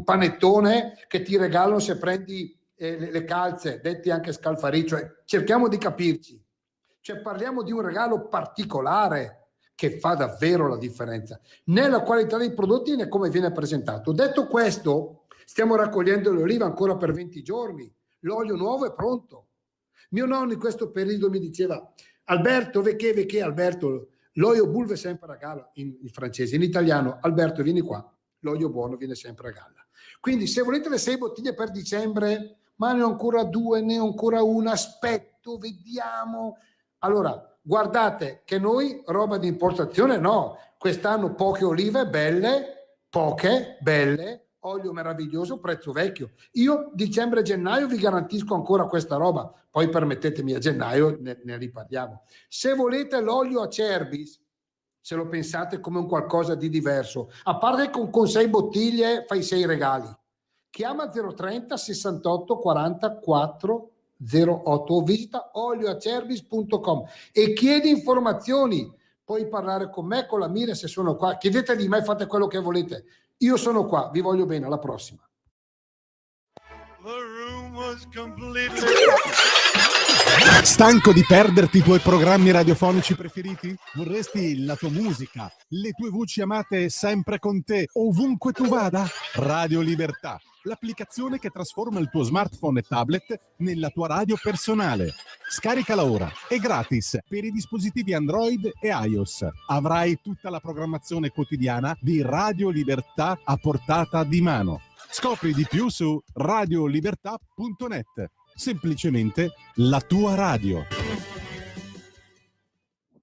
panettone che ti regalano se prendi le calze, detti anche scalfarì, cioè cerchiamo di capirci. Cioè parliamo di un regalo particolare che fa davvero la differenza, né la qualità dei prodotti né come viene presentato. Detto questo, stiamo raccogliendo le olive ancora per 20 giorni, l'olio nuovo è pronto. Mio nonno in questo periodo mi diceva: Alberto, vecchè, Alberto, l'olio bulve sempre a galla, in francese. In italiano, Alberto, vieni qua, l'olio buono viene sempre a galla. Quindi se volete le 6 bottiglie per dicembre, ma ne ho ancora 2, ne ho ancora una, aspetto, vediamo. Allora, guardate che noi roba di importazione no, quest'anno poche olive belle, olio meraviglioso, prezzo vecchio. Io dicembre e gennaio vi garantisco ancora questa roba, poi permettetemi a gennaio ne riparliamo. Se volete l'olio Acerbis, se lo pensate come un qualcosa di diverso, a parte che con 6 bottiglie fai 6 regali, chiama 030 68 44 08 o visita olioacerbis.com e chiedi informazioni. Puoi parlare con me, con la Mira, se sono qua, chiedete di me, fate quello che volete. Io sono qua, vi voglio bene, alla prossima. Stanco di perderti i tuoi programmi radiofonici preferiti? Vorresti la tua musica, le tue voci amate sempre con te, ovunque tu vada? Radio Libertà, l'applicazione che trasforma il tuo smartphone e tablet nella tua radio personale. Scaricala ora, è gratis per i dispositivi Android e iOS. Avrai tutta la programmazione quotidiana di Radio Libertà a portata di mano. Scopri di più su radiolibertà.net. Semplicemente la tua radio.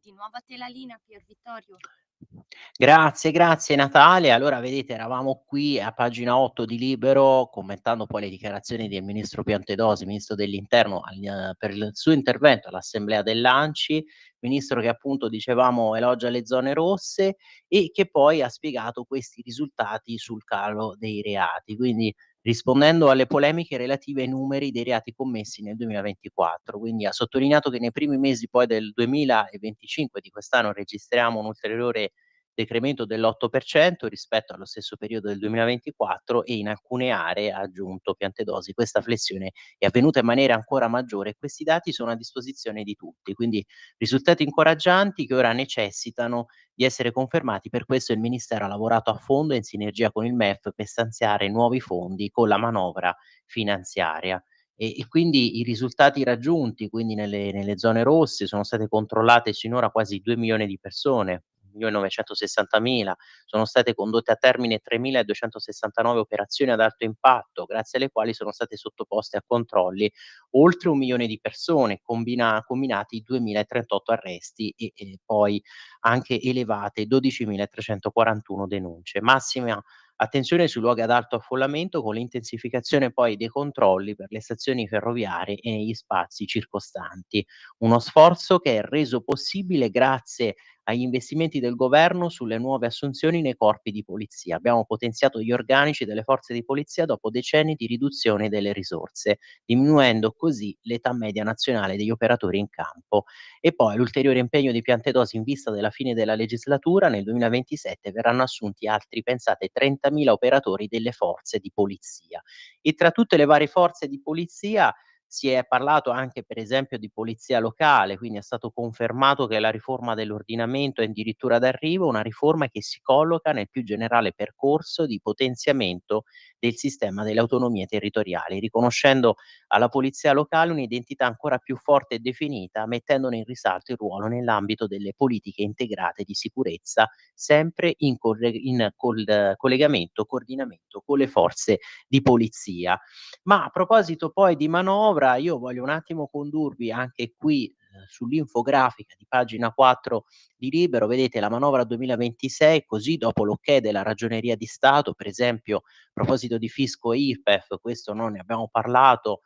Di nuovo a te la linea, Pier Vittorio. Grazie Natale. Allora vedete eravamo qui a pagina 8 di Libero commentando poi le dichiarazioni del ministro Piantedosi, ministro dell'Interno per il suo intervento all'assemblea dell'ANCI, ministro che appunto dicevamo elogia le zone rosse e che poi ha spiegato questi risultati sul calo dei reati. Quindi rispondendo alle polemiche relative ai numeri dei reati commessi nel 2024. Quindi ha sottolineato che nei primi mesi poi del 2025 di quest'anno registriamo un ulteriore decremento dell'8% rispetto allo stesso periodo del 2024 e in alcune aree, ha aggiunto Piantedosi, questa flessione è avvenuta in maniera ancora maggiore e questi dati sono a disposizione di tutti, quindi risultati incoraggianti che ora necessitano di essere confermati. Per questo il Ministero ha lavorato a fondo e in sinergia con il MEF per stanziare nuovi fondi con la manovra finanziaria. E quindi i risultati raggiunti, quindi nelle zone rosse sono state controllate sinora quasi 2 milioni di persone, 1.960.000, sono state condotte a termine 3.269 operazioni ad alto impatto, grazie alle quali sono state sottoposte a controlli oltre 1 milione di persone, combinati 2.038 arresti e poi anche elevate 12.341 denunce. Massima attenzione sui luoghi ad alto affollamento con l'intensificazione poi dei controlli per le stazioni ferroviarie e negli spazi circostanti. Uno sforzo che è reso possibile grazie agli investimenti del governo sulle nuove assunzioni nei corpi di polizia. Abbiamo potenziato gli organici delle forze di polizia dopo decenni di riduzione delle risorse, diminuendo così l'età media nazionale degli operatori in campo. E poi l'ulteriore impegno di Piantedosi in vista della fine della legislatura, nel 2027 verranno assunti altri, pensate, 30.000 operatori delle forze di polizia. E tra tutte le varie forze di polizia si è parlato anche per esempio di polizia locale, quindi è stato confermato che la riforma dell'ordinamento è addirittura d'arrivo, una riforma che si colloca nel più generale percorso di potenziamento del sistema delle autonomie territoriali, riconoscendo alla polizia locale un'identità ancora più forte e definita, mettendone in risalto il ruolo nell'ambito delle politiche integrate di sicurezza, sempre in collegamento, coordinamento con le forze di polizia. Ma a proposito poi di manovra, io voglio un attimo condurvi anche qui, sull'infografica di pagina 4 di Libero, vedete la manovra 2026, così dopo l'ok della Ragioneria di Stato, per esempio a proposito di fisco e IRPEF, questo no, ne abbiamo parlato,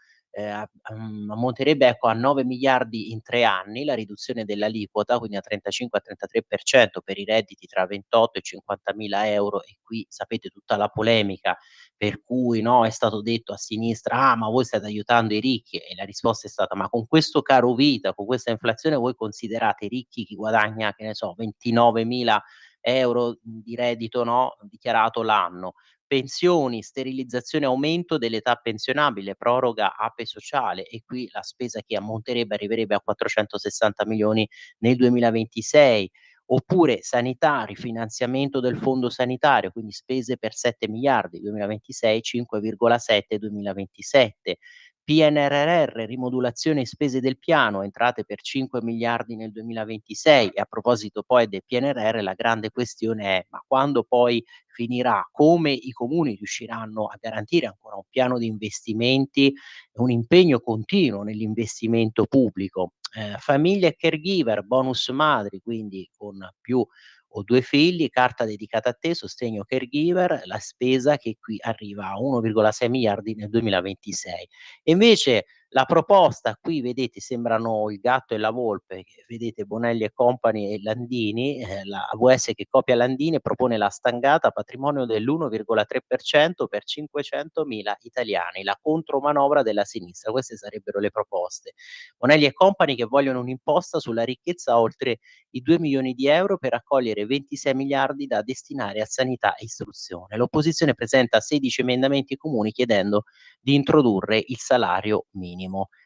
ammonterebbe ecco a 9 miliardi in 3 anni la riduzione dell'aliquota, quindi a 35 a 33% per i redditi tra 28 e 50.000 euro e qui sapete tutta la polemica per cui, no, è stato detto a sinistra: "Ah, ma voi state aiutando i ricchi", e la risposta è stata: "Ma con questo caro vita, con questa inflazione voi considerate ricchi chi guadagna, che ne so, 29.000 € di reddito, no, dichiarato l'anno. Pensioni, sterilizzazione, aumento dell'età pensionabile, proroga APE sociale", e qui la spesa che ammonterebbe arriverebbe a 460 milioni nel 2026. Oppure sanità, rifinanziamento del fondo sanitario, quindi spese per 7 miliardi, 2026, 5,7 2027. PNRR, rimodulazione spese del piano, entrate per 5 miliardi nel 2026. E a proposito poi del PNRR, la grande questione è: ma quando poi finirà? Come i comuni riusciranno a garantire ancora un piano di investimenti, un impegno continuo nell'investimento pubblico? Famiglie e caregiver, bonus madri, quindi con più o 2 figli, carta dedicata a te, sostegno caregiver, la spesa che qui arriva a 1,6 miliardi nel 2026. E invece la proposta qui vedete sembrano il gatto e la volpe, che vedete Bonelli e Company e Landini, la AVS che copia Landini e propone la stangata patrimonio dell'1,3% per 500.000 italiani, la contromanovra della sinistra. Queste sarebbero le proposte. Bonelli e Company che vogliono un'imposta sulla ricchezza oltre i 2 milioni di euro per raccogliere 26 miliardi da destinare a sanità e istruzione. L'opposizione presenta 16 emendamenti comuni chiedendo di introdurre il salario minimo.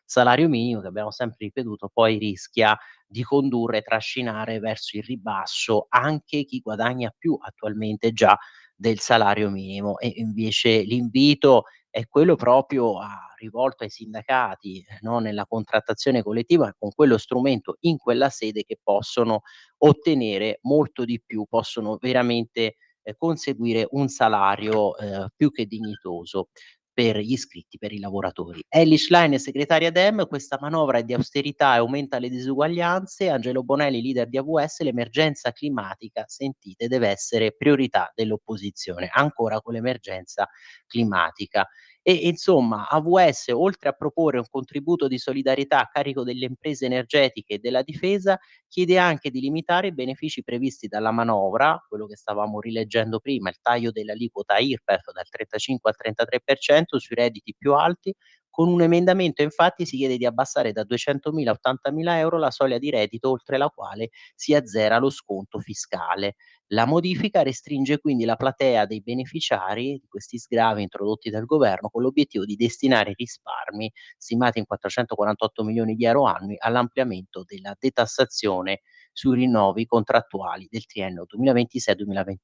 Salario minimo che abbiamo sempre ripetuto poi rischia di condurre e trascinare verso il ribasso anche chi guadagna più attualmente già del salario minimo e invece l'invito è quello proprio rivolto ai sindacati, no, nella contrattazione collettiva con quello strumento in quella sede che possono ottenere molto di più, possono veramente, conseguire un salario, più che dignitoso. per gli iscritti, per i lavoratori. Elly Schlein, segretaria Dem, questa manovra è di austerità e aumenta le disuguaglianze. Angelo Bonelli, leader di AVS, l'emergenza climatica, sentite, deve essere priorità dell'opposizione, ancora con l'emergenza climatica. E insomma, AVS, oltre a proporre un contributo di solidarietà a carico delle imprese energetiche e della difesa, chiede anche di limitare i benefici previsti dalla manovra, quello che stavamo rileggendo prima, il taglio dell'aliquota IRPEF dal 35 al 33% sui redditi più alti. Con un emendamento infatti si chiede di abbassare da 200.000 a 80.000 euro la soglia di reddito oltre la quale si azzera lo sconto fiscale. La modifica restringe quindi la platea dei beneficiari di questi sgravi introdotti dal governo con l'obiettivo di destinare i risparmi, stimati in 448 milioni di euro annui, all'ampliamento della detassazione sui rinnovi contrattuali del triennio 2026-2028.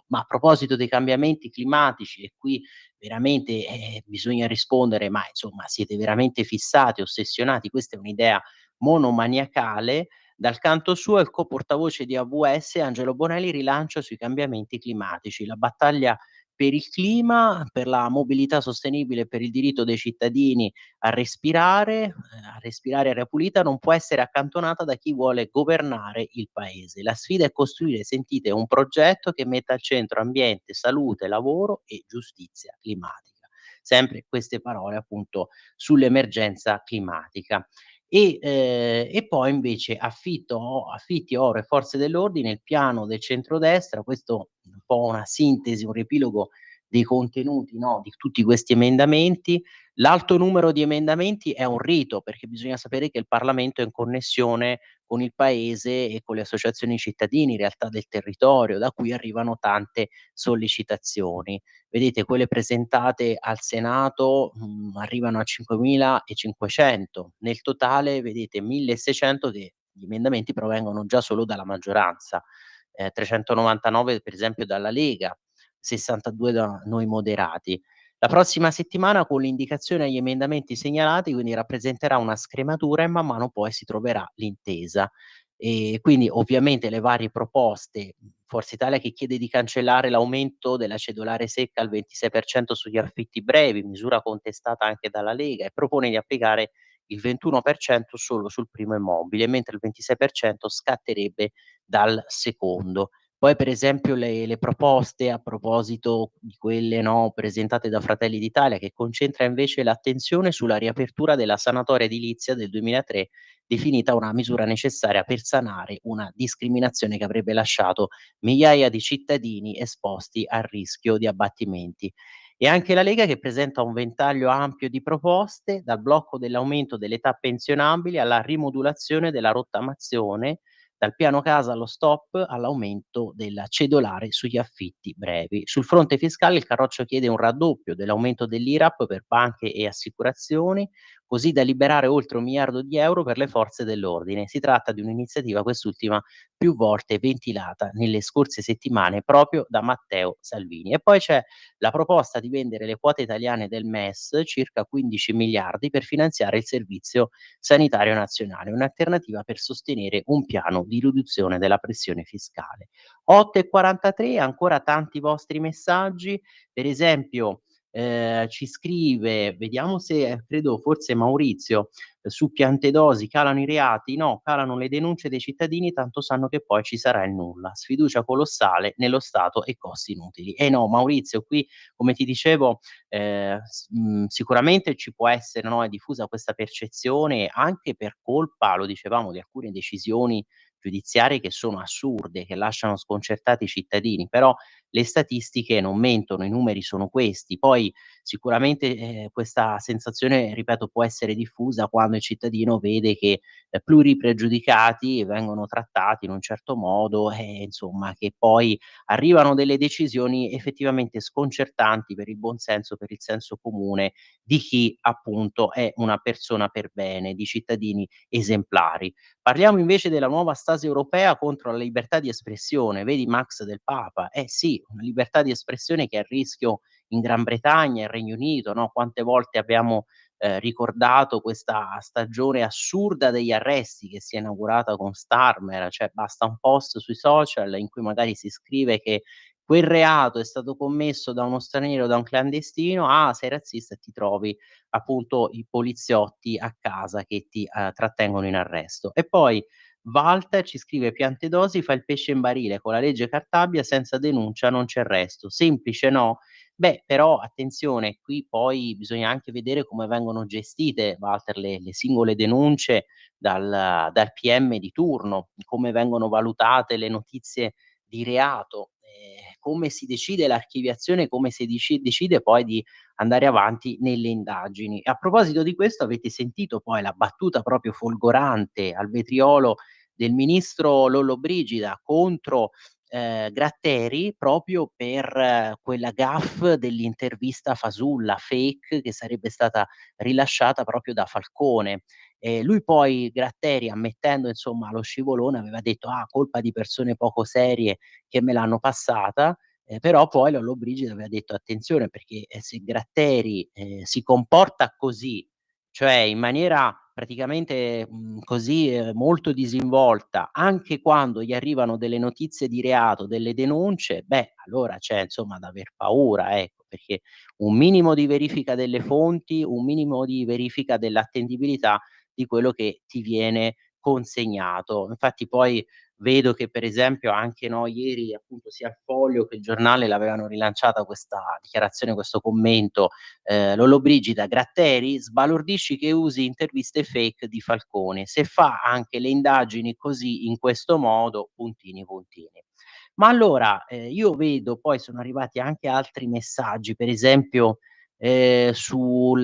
Ma a proposito dei cambiamenti climatici, e qui veramente bisogna rispondere, ma insomma siete veramente fissati, ossessionati, questa è un'idea monomaniacale. Dal canto suo il co-portavoce di AVS Angelo Bonelli rilancia sui cambiamenti climatici, la battaglia per il clima, per la mobilità sostenibile e per il diritto dei cittadini a respirare aria pulita non può essere accantonata da chi vuole governare il paese. La sfida è costruire, sentite, un progetto che metta al centro ambiente, salute, lavoro e giustizia climatica. Sempre queste parole appunto sull'emergenza climatica. E poi invece affitti, oro e forze dell'ordine, il piano del centrodestra, questo un po' una sintesi, un riepilogo dei contenuti, no, di tutti questi emendamenti. L'alto numero di emendamenti è un rito, perché bisogna sapere che il Parlamento è in connessione con il paese e con le associazioni cittadini, realtà del territorio, da cui arrivano tante sollecitazioni. Vedete, quelle presentate al Senato, arrivano a 5.500. Nel totale vedete 1.600 che gli emendamenti provengono già solo dalla maggioranza, 399 per esempio dalla Lega, 62 da noi moderati. La prossima settimana con l'indicazione agli emendamenti segnalati, quindi rappresenterà una scrematura e man mano poi si troverà l'intesa. Quindi ovviamente le varie proposte, Forza Italia che chiede di cancellare l'aumento della cedolare secca al 26% sugli affitti brevi, misura contestata anche dalla Lega, e propone di applicare il 21% solo sul primo immobile, mentre il 26% scatterebbe dal secondo. Poi per esempio le proposte a proposito di quelle, no, presentate da Fratelli d'Italia, che concentra invece l'attenzione sulla riapertura della sanatoria edilizia del 2003, definita una misura necessaria per sanare una discriminazione che avrebbe lasciato migliaia di cittadini esposti al rischio di abbattimenti. E anche la Lega che presenta un ventaglio ampio di proposte, dal blocco dell'aumento dell'età pensionabile alla rimodulazione della rottamazione, dal piano casa allo stop all'aumento della cedolare sugli affitti brevi. Sul fronte fiscale il Carroccio chiede un raddoppio dell'aumento dell'IRAP per banche e assicurazioni, così da liberare oltre 1 miliardo di euro per le forze dell'ordine. Si tratta di un'iniziativa, quest'ultima, più volte ventilata nelle scorse settimane proprio da Matteo Salvini. E poi c'è la proposta di vendere le quote italiane del MES, circa 15 miliardi, per finanziare il Servizio Sanitario Nazionale, un'alternativa per sostenere un piano di riduzione della pressione fiscale. 8:43, ancora tanti vostri messaggi, per esempio ci scrive, vediamo se credo forse Maurizio, su Piantedosi calano i reati, no, calano le denunce dei cittadini, tanto sanno che poi ci sarà il nulla. Sfiducia colossale nello Stato e costi inutili. Eh no, Maurizio, qui come ti dicevo, sicuramente ci può essere, no, è diffusa questa percezione anche per colpa, lo dicevamo, di alcune decisioni giudiziarie che sono assurde, che lasciano sconcertati i cittadini, però le statistiche non mentono, i numeri sono questi. Poi sicuramente, questa sensazione, ripeto, può essere diffusa quando il cittadino vede che, pluripregiudicati vengono trattati in un certo modo e insomma che poi arrivano delle decisioni effettivamente sconcertanti per il buon senso, per il senso comune di chi appunto è una persona per bene, di cittadini esemplari. Parliamo invece della nuova stasi europea contro la libertà di espressione, vedi Max del Papa. Eh sì, una libertà di espressione che è a rischio in Gran Bretagna e Regno Unito, no, quante volte abbiamo, ricordato questa stagione assurda degli arresti che si è inaugurata con Starmer, cioè basta un post sui social in cui magari si scrive che quel reato è stato commesso da uno straniero, da un clandestino, ah, sei razzista e ti trovi appunto i poliziotti a casa che ti, trattengono in arresto. E poi Walter ci scrive: "Piantedosi fa il pesce in barile, con la legge Cartabia senza denuncia non c'è arresto. Semplice, no?" Beh, però attenzione, qui poi bisogna anche vedere come vengono gestite, Walter, le singole denunce dal PM di turno, come vengono valutate le notizie di reato, come si decide l'archiviazione, come si decide poi di andare avanti nelle indagini. E a proposito di questo, avete sentito poi la battuta proprio folgorante al vetriolo del ministro Lollobrigida contro Gratteri, proprio per quella gaffe dell'intervista fasulla, fake, che sarebbe stata rilasciata proprio da Falcone. Lui poi, Gratteri, ammettendo insomma lo scivolone, aveva detto: "Ah, colpa di persone poco serie che me l'hanno passata", però poi Lollobrigida aveva detto: "Attenzione, perché, se Gratteri, si comporta così, cioè in maniera praticamente, così, molto disinvolta, anche quando gli arrivano delle notizie di reato, delle denunce, beh, allora c'è insomma da aver paura, ecco, perché un minimo di verifica delle fonti, un minimo di verifica dell'attendibilità di quello che ti viene consegnato." Infatti poi vedo che per esempio anche, no, ieri appunto sia il Foglio che il Giornale l'avevano rilanciata questa dichiarazione, questo commento, Lollobrigida: "Gratteri, sbalordisci che usi interviste fake di Falcone. Se fa anche le indagini così, in questo modo, puntini, puntini." Ma allora, io vedo poi sono arrivati anche altri messaggi, per esempio, questo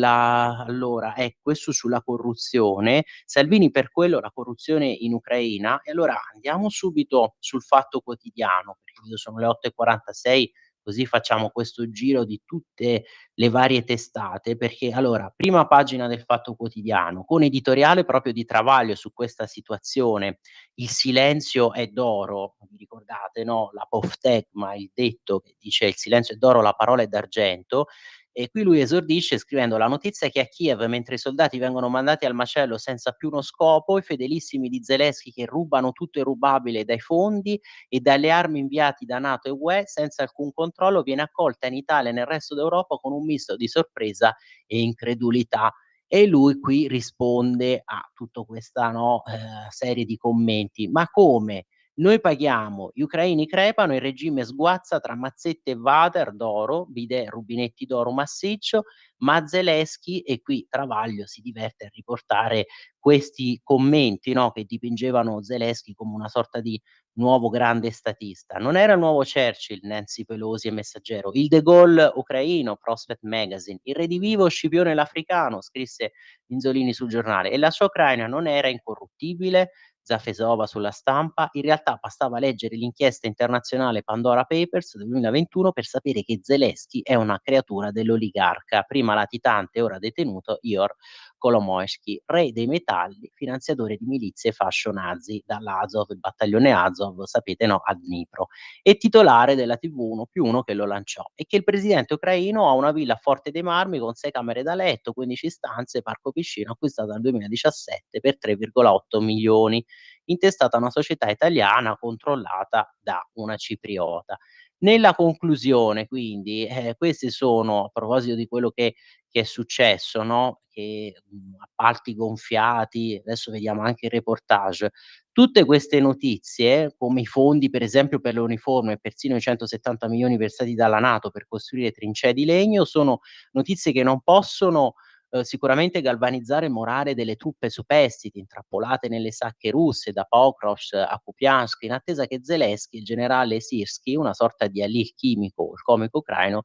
sulla corruzione, Salvini per quello la corruzione in Ucraina. E allora andiamo subito sul Fatto Quotidiano, perché vedo sono le 8:46, così facciamo questo giro di tutte le varie testate, perché allora, prima pagina del Fatto Quotidiano, con editoriale proprio di travaglio su questa situazione, "Il silenzio è d'oro", vi ricordate, no, l'apophthegma, il detto che dice: "Il silenzio è d'oro, la parola è d'argento", e qui lui esordisce scrivendo: "La notizia che a Kiev, mentre i soldati vengono mandati al macello senza più uno scopo, i fedelissimi di Zelensky che rubano tutto il rubabile dai fondi e dalle armi inviati da NATO e UE senza alcun controllo, viene accolta in Italia e nel resto d'Europa con un misto di sorpresa e incredulità." E lui qui risponde a tutto questa, no, serie di commenti: "Ma come? Noi paghiamo, gli ucraini crepano, il regime sguazza tra mazzette e water d'oro, bidet, rubinetti d'oro massiccio, ma Zelensky", e qui Travaglio si diverte a riportare questi commenti, no, che dipingevano Zelensky come una sorta di nuovo grande statista. "Non era il nuovo Churchill, Nancy Pelosi e Messaggero, il De Gaulle ucraino, Prospect Magazine, il redivivo Scipione l'africano", scrisse Minzolini sul giornale, "e la sua Ucraina non era incorruttibile?" Zafesova sulla Stampa: "In realtà bastava leggere l'inchiesta internazionale Pandora Papers del 2021 per sapere che Zelensky è una creatura dell'oligarca, prima latitante ora detenuto, Ihor Kolomoisky, re dei metalli, finanziatore di milizie fascio nazi, dall'Azov, il battaglione Azov, sapete, no, a Dnipro, e titolare della TV1+1 che lo lanciò, e che il presidente ucraino ha una villa a Forte dei Marmi con 6 camere da letto, 15 stanze, parco piscina, acquistata nel 2017 per 3,8 milioni, intestata a una società italiana controllata da una cipriota." Nella conclusione quindi, questi sono, a proposito di quello che è successo, no, che, appalti gonfiati, adesso vediamo anche il reportage. Tutte queste notizie, come i fondi per esempio per le uniformi e persino i 170 milioni versati dalla NATO per costruire trincee di legno, sono notizie che non possono, sicuramente galvanizzare il morale delle truppe superstiti, intrappolate nelle sacche russe da Pokrovsk a Kupiansk, in attesa che Zelensky, il generale Sirski, una sorta di Ali chimico, il comico ucraino,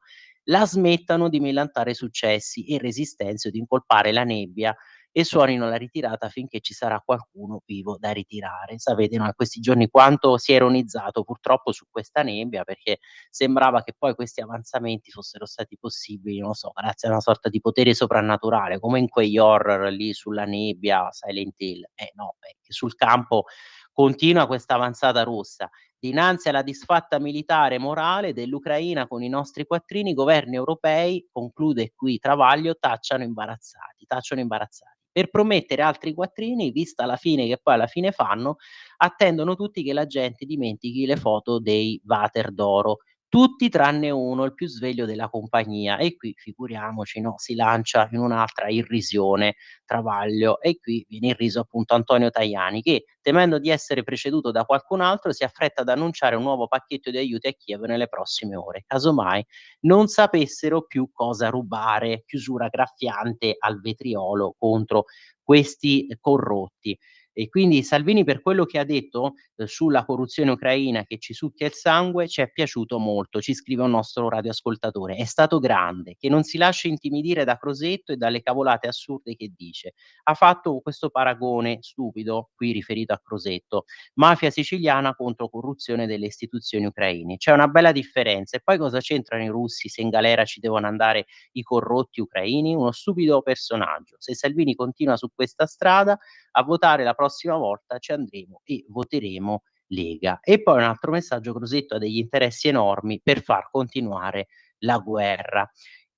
la smettano di millantare successi e resistenze o di incolpare la nebbia e suonino la ritirata finché ci sarà qualcuno vivo da ritirare. Sapete, no, in questi giorni quanto si è ironizzato purtroppo su questa nebbia, perché sembrava che poi questi avanzamenti fossero stati possibili, non lo so, grazie a una sorta di potere soprannaturale, come in quegli horror lì sulla nebbia, Silent Hill. No, che sul campo continua questa avanzata russa. Dinanzi alla disfatta militare e morale dell'Ucraina con i nostri quattrini, i governi europei, conclude qui Travaglio, tacciono imbarazzati. Per promettere altri quattrini, vista la fine che poi alla fine fanno, attendono tutti che la gente dimentichi le foto dei water d'oro. tutti tranne uno, il più sveglio della compagnia, e qui figuriamoci, no, si lancia in un'altra irrisione, travaglio, e qui viene irriso appunto Antonio Tajani che, temendo di essere preceduto da qualcun altro, si affretta ad annunciare un nuovo pacchetto di aiuti a Kiev nelle prossime ore, casomai non sapessero più cosa rubare, chiusura graffiante al vetriolo contro questi corrotti. E quindi Salvini, per quello che ha detto, sulla corruzione ucraina che ci succhia il sangue, ci è piaciuto molto, ci scrive un nostro radioascoltatore. È stato grande, che non si lascia intimidire da Crosetto e dalle cavolate assurde che dice. Ha fatto questo paragone stupido, qui riferito a Crosetto, mafia siciliana contro corruzione delle istituzioni ucraine. C'è una bella differenza. E poi cosa c'entrano i russi se in galera ci devono andare i corrotti ucraini? Uno stupido personaggio. Se Salvini continua su questa strada, a votare la prossima volta ci andremo e voteremo Lega. E poi un altro messaggio: Crosetto ha degli interessi enormi per far continuare la guerra.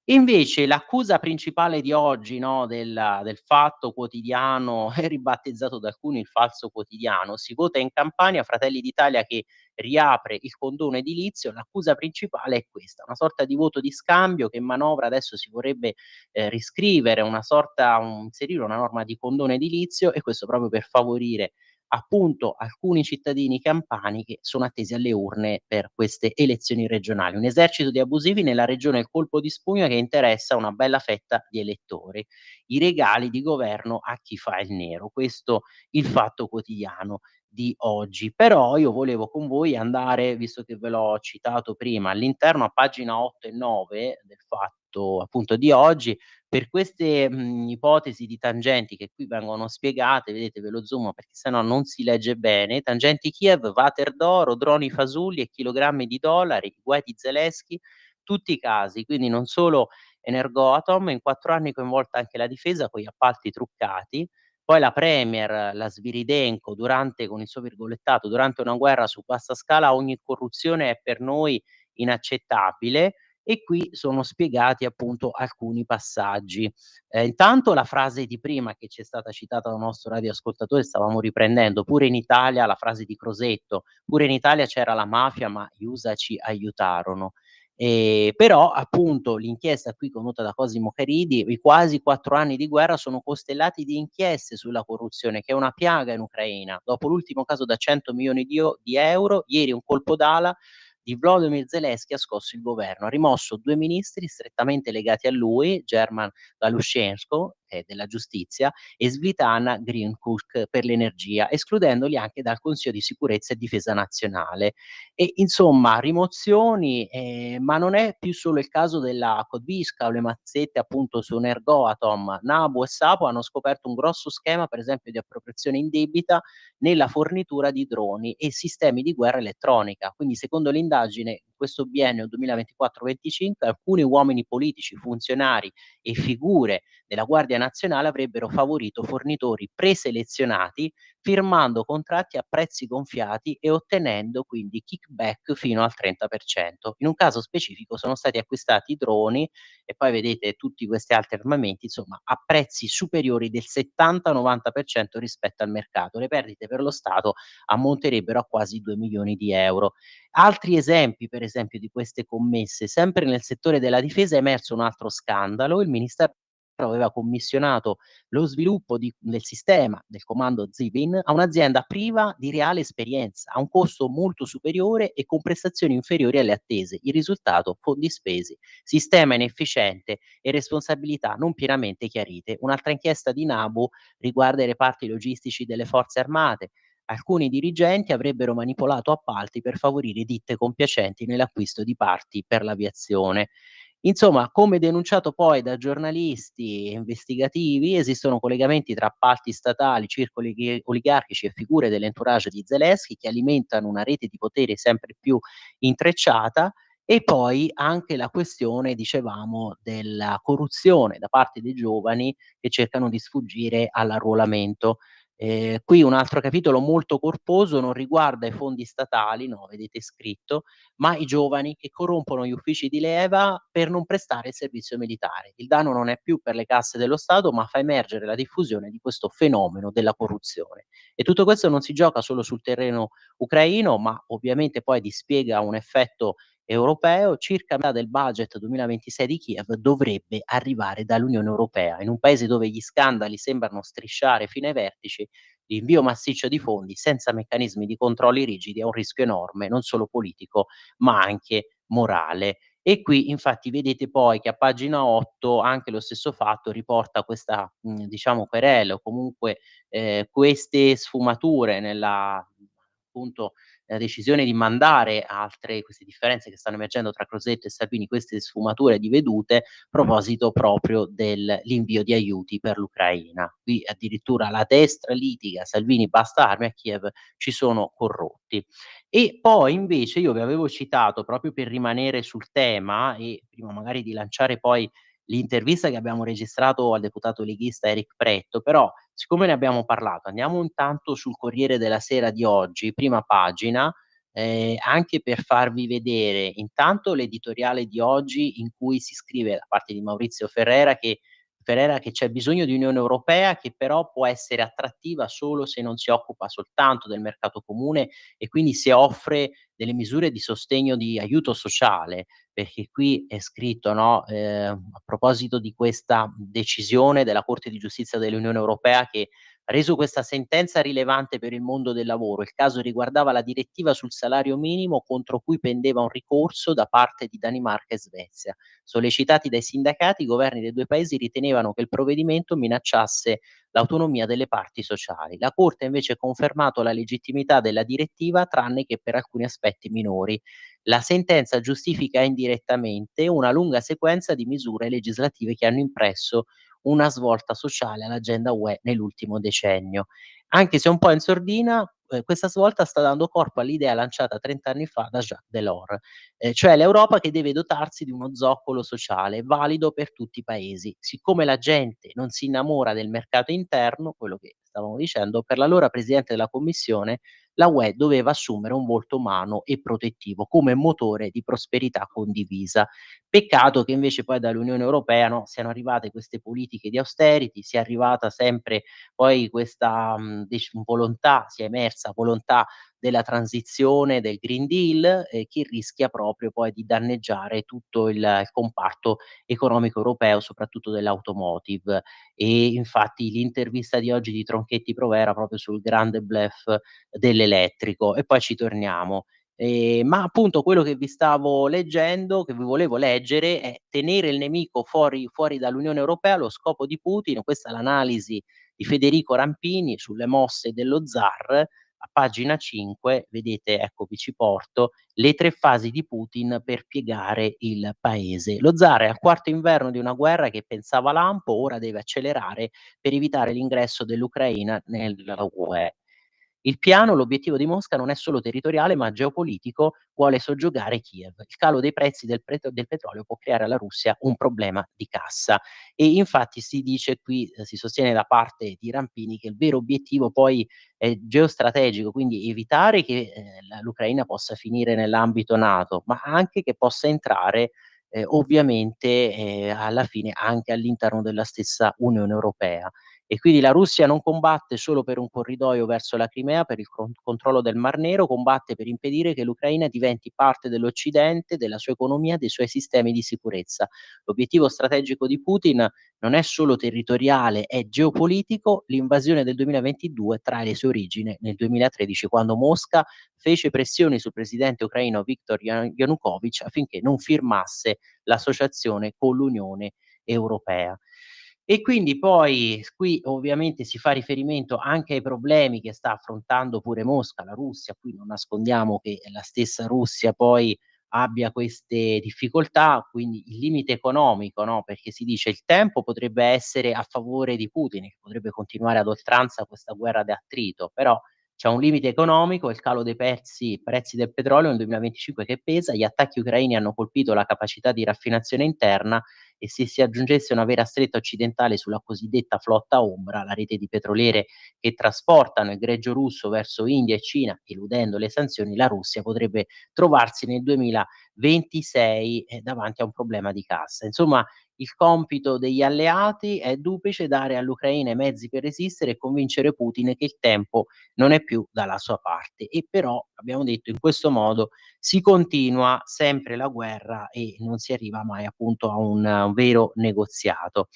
Invece l'accusa principale di oggi, no, del Fatto Quotidiano, ribattezzato da alcuni il falso quotidiano, si vota in Campania, Fratelli d'Italia che riapre il condono edilizio, l'accusa principale è questa, una sorta di voto di scambio che in manovra adesso si vorrebbe riscrivere, inserire una norma di condono edilizio, e questo proprio per favorire appunto alcuni cittadini campani che sono attesi alle urne per queste elezioni regionali. Un esercito di abusivi nella regione il colpo di spugna che interessa una bella fetta di elettori. I regali di governo a chi fa il nero. Questo il Fatto Quotidiano di oggi. Però io volevo con voi andare, visto che ve l'ho citato prima, all'interno a pagina 8 e 9 del Fatto appunto di oggi, per queste, ipotesi di tangenti che qui vengono spiegate. Vedete, ve lo zoom perché se no non si legge bene. Tangenti Kiev, water d'oro, droni fasulli e chilogrammi di dollari, guai di Zelensky, tutti i casi. Quindi non solo Energoatom, in 4 anni coinvolta anche la difesa con gli appalti truccati. Poi la premier, la Sviridenko, durante con il suo virgolettato: "Durante una guerra su vasta scala ogni corruzione è per noi inaccettabile". E qui sono spiegati appunto alcuni passaggi. Intanto la frase di prima che ci è stata citata da un nostro radioascoltatore, stavamo riprendendo: "Pure in Italia", la frase di Crosetto, "pure in Italia c'era la mafia, ma gli USA ci aiutarono". Però appunto l'inchiesta qui condotta da Cosimo Caridi, i quasi 4 anni di guerra sono costellati di inchieste sulla corruzione, che è una piaga in Ucraina. Dopo l'ultimo caso da 100 milioni di euro, ieri un colpo d'ala di Volodymyr Zelensky ha scosso il governo, ha rimosso 2 ministri strettamente legati a lui, German Galushchenko, della giustizia, e Svitlana Grynkulk per l'energia, escludendoli anche dal Consiglio di sicurezza e difesa nazionale. E insomma rimozioni, ma non è più solo il caso della Kotlyska o le mazzette appunto su Energoatom. NABU e SAPO hanno scoperto un grosso schema, per esempio, di appropriazione indebita nella fornitura di droni e sistemi di guerra elettronica. Quindi secondo l'indagine, in questo biennio 2024-25, alcuni uomini politici, funzionari e figure della Guardia Nazionale avrebbero favorito fornitori preselezionati, firmando contratti a prezzi gonfiati e ottenendo quindi kickback fino al 30%. In un caso specifico sono stati acquistati droni, e poi vedete tutti questi altri armamenti, insomma, a prezzi superiori del 70-90% rispetto al mercato. Le perdite per lo Stato ammonterebbero a quasi 2 milioni di euro. Altri esempi, per esempio, di queste commesse: sempre nel settore della difesa è emerso un altro scandalo. Il Ministero aveva commissionato lo sviluppo del sistema del comando Zipin a un'azienda priva di reale esperienza, a un costo molto superiore e con prestazioni inferiori alle attese. Il risultato: fondi spesi, sistema inefficiente e responsabilità non pienamente chiarite. Un'altra inchiesta di NABU riguarda i reparti logistici delle forze armate. Alcuni dirigenti avrebbero manipolato appalti per favorire ditte compiacenti nell'acquisto di parti per l'aviazione. Insomma, come denunciato poi da giornalisti investigativi, esistono collegamenti tra appalti statali, circoli oligarchici e figure dell'entourage di Zelensky che alimentano una rete di potere sempre più intrecciata. E poi anche la questione, dicevamo, della corruzione da parte dei giovani che cercano di sfuggire all'arruolamento. Qui un altro capitolo molto corposo non riguarda i fondi statali, no, vedete scritto, ma i giovani che corrompono gli uffici di leva per non prestare il servizio militare. Il danno non è più per le casse dello Stato, ma fa emergere la diffusione di questo fenomeno della corruzione. E tutto questo non si gioca solo sul terreno ucraino, ma ovviamente poi dispiega un effetto europeo, circa metà del budget 2026 di Kiev dovrebbe arrivare dall'Unione Europea. In un paese dove gli scandali sembrano strisciare fino ai vertici, l'invio massiccio di fondi senza meccanismi di controlli rigidi è un rischio enorme, non solo politico, ma anche morale. E qui infatti vedete poi che a pagina 8 anche lo stesso Fatto riporta questa, diciamo querela o comunque, queste sfumature nella appunto, decisione di mandare altre queste differenze che stanno emergendo tra Crosetto e Salvini, queste sfumature di vedute, a proposito proprio l'invio di aiuti per l'Ucraina. Qui addirittura la destra litiga, Salvini basta armi, a Kiev ci sono corrotti. E poi invece io vi avevo citato, proprio per rimanere sul tema e prima magari di lanciare poi l'intervista che abbiamo registrato al deputato leghista Eric Pretto, però siccome ne abbiamo parlato, andiamo intanto sul Corriere della Sera di oggi, prima pagina, anche per farvi vedere intanto l'editoriale di oggi in cui si scrive da parte di Maurizio Ferrera che c'è bisogno di Unione Europea che però può essere attrattiva solo se non si occupa soltanto del mercato comune e quindi se offre delle misure di sostegno di aiuto sociale, perché qui è scritto, no, a proposito di questa decisione della Corte di giustizia dell'Unione Europea che ha reso questa sentenza rilevante per il mondo del lavoro. Il caso riguardava la direttiva sul salario minimo contro cui pendeva un ricorso da parte di Danimarca e Svezia. Sollecitati dai sindacati, i governi dei due paesi ritenevano che il provvedimento minacciasse l'autonomia delle parti sociali. La Corte ha invece confermato la legittimità della direttiva, tranne che per alcuni aspetti minori. La sentenza giustifica indirettamente una lunga sequenza di misure legislative che hanno impresso una svolta sociale all'agenda UE nell'ultimo decennio. Anche se un po' in sordina, questa svolta sta dando corpo all'idea lanciata 30 anni fa da Jacques Delors, cioè l'Europa che deve dotarsi di uno zoccolo sociale valido per tutti i paesi. Siccome la gente non si innamora del mercato interno, quello che stavamo dicendo, per l'allora presidente della Commissione, la UE doveva assumere un volto umano e protettivo come motore di prosperità condivisa. Peccato che invece poi dall'Unione Europea, no, siano arrivate queste politiche di austerity, sia arrivata sempre poi questa, volontà, sia emersa volontà della transizione del Green Deal, che rischia proprio poi di danneggiare tutto il comparto economico europeo, soprattutto dell'automotive. E infatti l'intervista di oggi di Tronchetti Provera proprio sul grande bluff dell'elettrico e poi ci torniamo. Ma appunto quello che vi stavo leggendo, che vi volevo leggere, è: tenere il nemico fuori dall'Unione Europea, lo scopo di Putin. Questa è l'analisi di Federico Rampini sulle mosse dello zar. A pagina 5 vedete, ecco vi ci porto, le 3 fasi di Putin per piegare il paese. Lo zar è al quarto inverno di una guerra che pensava lampo, ora deve accelerare per evitare l'ingresso dell'Ucraina nella UE. Il piano, l'obiettivo di Mosca non è solo territoriale ma geopolitico, vuole soggiogare Kiev. Il calo dei prezzi del petrolio può creare alla Russia un problema di cassa e infatti si dice qui, si sostiene da parte di Rampini che il vero obiettivo poi è geostrategico, quindi evitare che l'Ucraina possa finire nell'ambito NATO, ma anche che possa entrare ovviamente alla fine anche all'interno della stessa Unione Europea. E quindi la Russia non combatte solo per un corridoio verso la Crimea, per il controllo del Mar Nero, combatte per impedire che l'Ucraina diventi parte dell'Occidente, della sua economia, dei suoi sistemi di sicurezza. L'obiettivo strategico di Putin non è solo territoriale, è geopolitico. L'invasione del 2022 trae le sue origini nel 2013, quando Mosca fece pressioni sul presidente ucraino Viktor Yanukovych affinché non firmasse l'associazione con l'Unione Europea. E quindi poi qui ovviamente si fa riferimento anche ai problemi che sta affrontando pure Mosca, la Russia. Qui non nascondiamo che la stessa Russia poi abbia queste difficoltà, quindi il limite economico, no, perché si dice il tempo potrebbe essere a favore di Putin, che potrebbe continuare ad oltranza questa guerra di attrito, però c'è un limite economico, il calo dei prezzi del petrolio nel 2025 che pesa, gli attacchi ucraini hanno colpito la capacità di raffinazione interna e se si aggiungesse una vera stretta occidentale sulla cosiddetta flotta ombra, la rete di petroliere che trasportano il greggio russo verso India e Cina, eludendo le sanzioni, la Russia potrebbe trovarsi nel 2026 davanti a un problema di cassa. Insomma, il compito degli alleati è duplice: dare all'Ucraina i mezzi per resistere e convincere Putin che il tempo non è più dalla sua parte. E però, abbiamo detto, in questo modo si continua sempre la guerra e non si arriva mai appunto a un vero negoziato.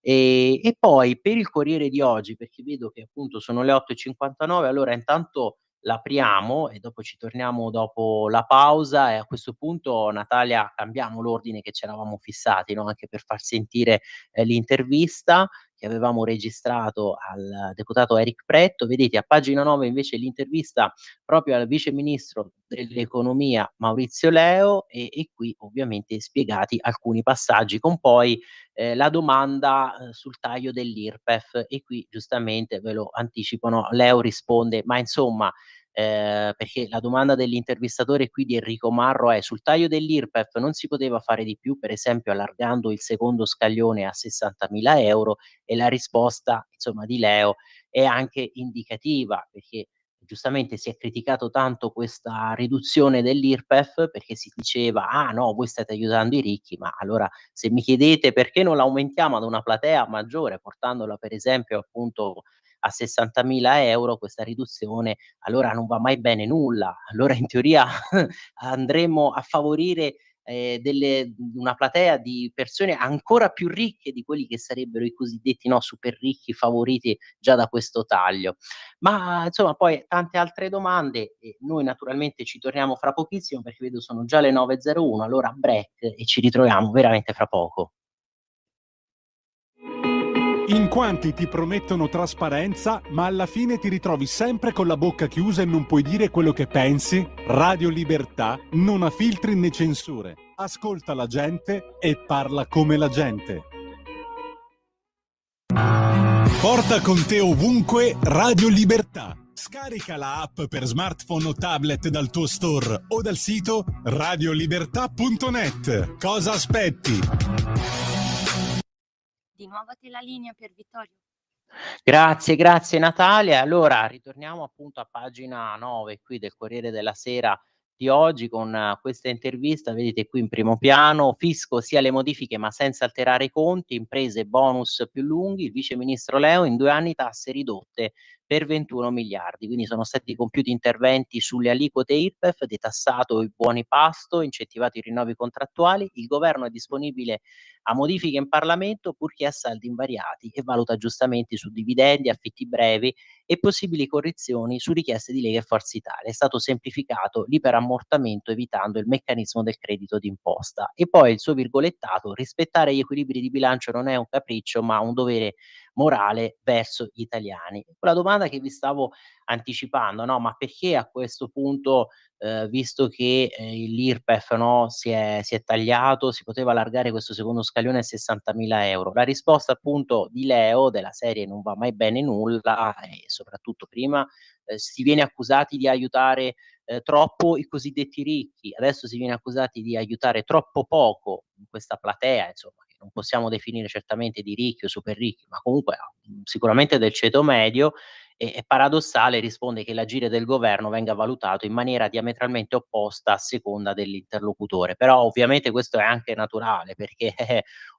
E poi per il Corriere di oggi, perché vedo che appunto sono le 8:59, allora intanto l'apriamo e dopo ci torniamo dopo la pausa, e a questo punto, Natalia, cambiamo l'ordine che c'eravamo fissati, no, anche per far sentire, l'intervista che avevamo registrato al deputato Eric Pretto. Vedete, a pagina 9 invece l'intervista proprio al vice ministro dell'economia Maurizio Leo, e qui ovviamente spiegati alcuni passaggi, con poi la domanda, sul taglio dell'IRPEF, e qui giustamente ve lo anticipo, no, Leo risponde: "Ma insomma", perché la domanda dell'intervistatore qui di Enrico Marro è: "Sul taglio dell'IRPEF non si poteva fare di più, per esempio allargando il secondo scaglione a 60.000 €?" E la risposta, insomma, di Leo è anche indicativa, perché giustamente si è criticato tanto questa riduzione dell'IRPEF, perché si diceva: "Ah no, voi state aiutando i ricchi", ma allora, se mi chiedete perché non l'aumentiamo ad una platea maggiore, portandola per esempio appunto a 60.000 € questa riduzione, allora non va mai bene nulla. Allora in teoria andremmo a favorire una platea di persone ancora più ricche di quelli che sarebbero i cosiddetti, no, super ricchi favoriti già da questo taglio. Ma insomma poi tante altre domande, e noi naturalmente ci torniamo fra pochissimo, perché vedo sono già le 9:01, allora break e ci ritroviamo veramente fra poco. In quanti ti promettono trasparenza, ma alla fine ti ritrovi sempre con la bocca chiusa e non puoi dire quello che pensi? Radio Libertà non ha filtri né censure. Ascolta la gente e parla come la gente. Porta con te ovunque Radio Libertà. Scarica la app per smartphone o tablet dal tuo store o dal sito radiolibertà.net. Cosa aspetti? Di nuovo a te la linea, Pier Vittorio. Grazie, grazie Natalia. Allora ritorniamo appunto a pagina 9 qui del Corriere della Sera di oggi con questa intervista. Vedete qui in primo piano: fisco sia le modifiche ma senza alterare i conti, imprese bonus più lunghi, il vice ministro Leo in 2 anni tasse ridotte per 21 miliardi. Quindi sono stati compiuti interventi sulle aliquote IRPEF, detassato i buoni pasto, incentivati i rinnovi contrattuali. Il governo è disponibile a modifiche in Parlamento purché a saldi invariati, e valuta aggiustamenti su dividendi, affitti brevi e possibili correzioni su richieste di Lega e Forza Italia. È stato semplificato l'iperammortamento evitando il meccanismo del credito d'imposta. E poi il suo virgolettato: rispettare gli equilibri di bilancio non è un capriccio ma un dovere morale verso gli italiani. La domanda che vi stavo anticipando, no, ma perché a questo punto, visto che, l'IRPEF, no, si è tagliato, si poteva allargare questo secondo scaglione a 60.000 €? La risposta appunto di Leo, della serie "non va mai bene nulla", e soprattutto prima, si viene accusati di aiutare, troppo i cosiddetti ricchi, adesso si viene accusati di aiutare troppo poco questa platea, insomma, che non possiamo definire certamente di ricchi o super ricchi, ma comunque sicuramente del ceto medio. È paradossale, risponde, che l'agire del governo venga valutato in maniera diametralmente opposta a seconda dell'interlocutore. Però ovviamente questo è anche naturale, perché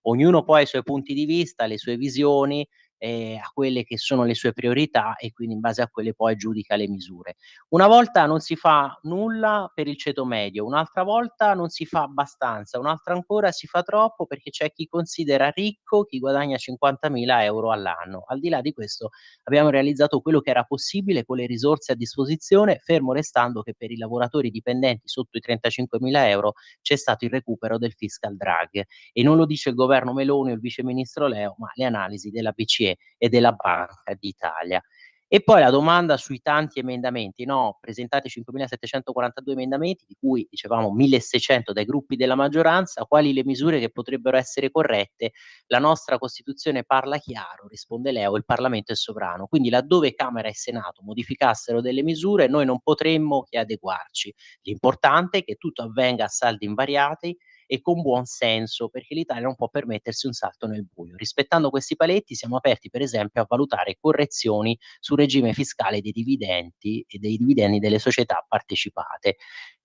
ognuno poi ha i suoi punti di vista, le sue visioni, a quelle che sono le sue priorità, e quindi in base a quelle poi giudica le misure. Una volta non si fa nulla per il ceto medio, un'altra volta non si fa abbastanza, un'altra ancora si fa troppo, perché c'è chi considera ricco chi guadagna 50.000 € all'anno. Al di là di questo, abbiamo realizzato quello che era possibile con le risorse a disposizione, fermo restando che per i lavoratori dipendenti sotto i 35.000 € c'è stato il recupero del fiscal drag. E non lo dice il governo Meloni o il vice ministro Leo, ma le analisi della BCE e della Banca d'Italia. E poi la domanda sui tanti emendamenti, no, presentati 5.742 emendamenti, di cui dicevamo 1.600 dai gruppi della maggioranza, quali le misure che potrebbero essere corrette? La nostra Costituzione parla chiaro, risponde Leo, il Parlamento è sovrano. Quindi laddove Camera e Senato modificassero delle misure, noi non potremmo che adeguarci. L'importante è che tutto avvenga a saldi invariati e con buon senso, perché l'Italia non può permettersi un salto nel buio. Rispettando questi paletti siamo aperti per esempio a valutare correzioni sul regime fiscale dei dividendi e dei dividendi delle società partecipate.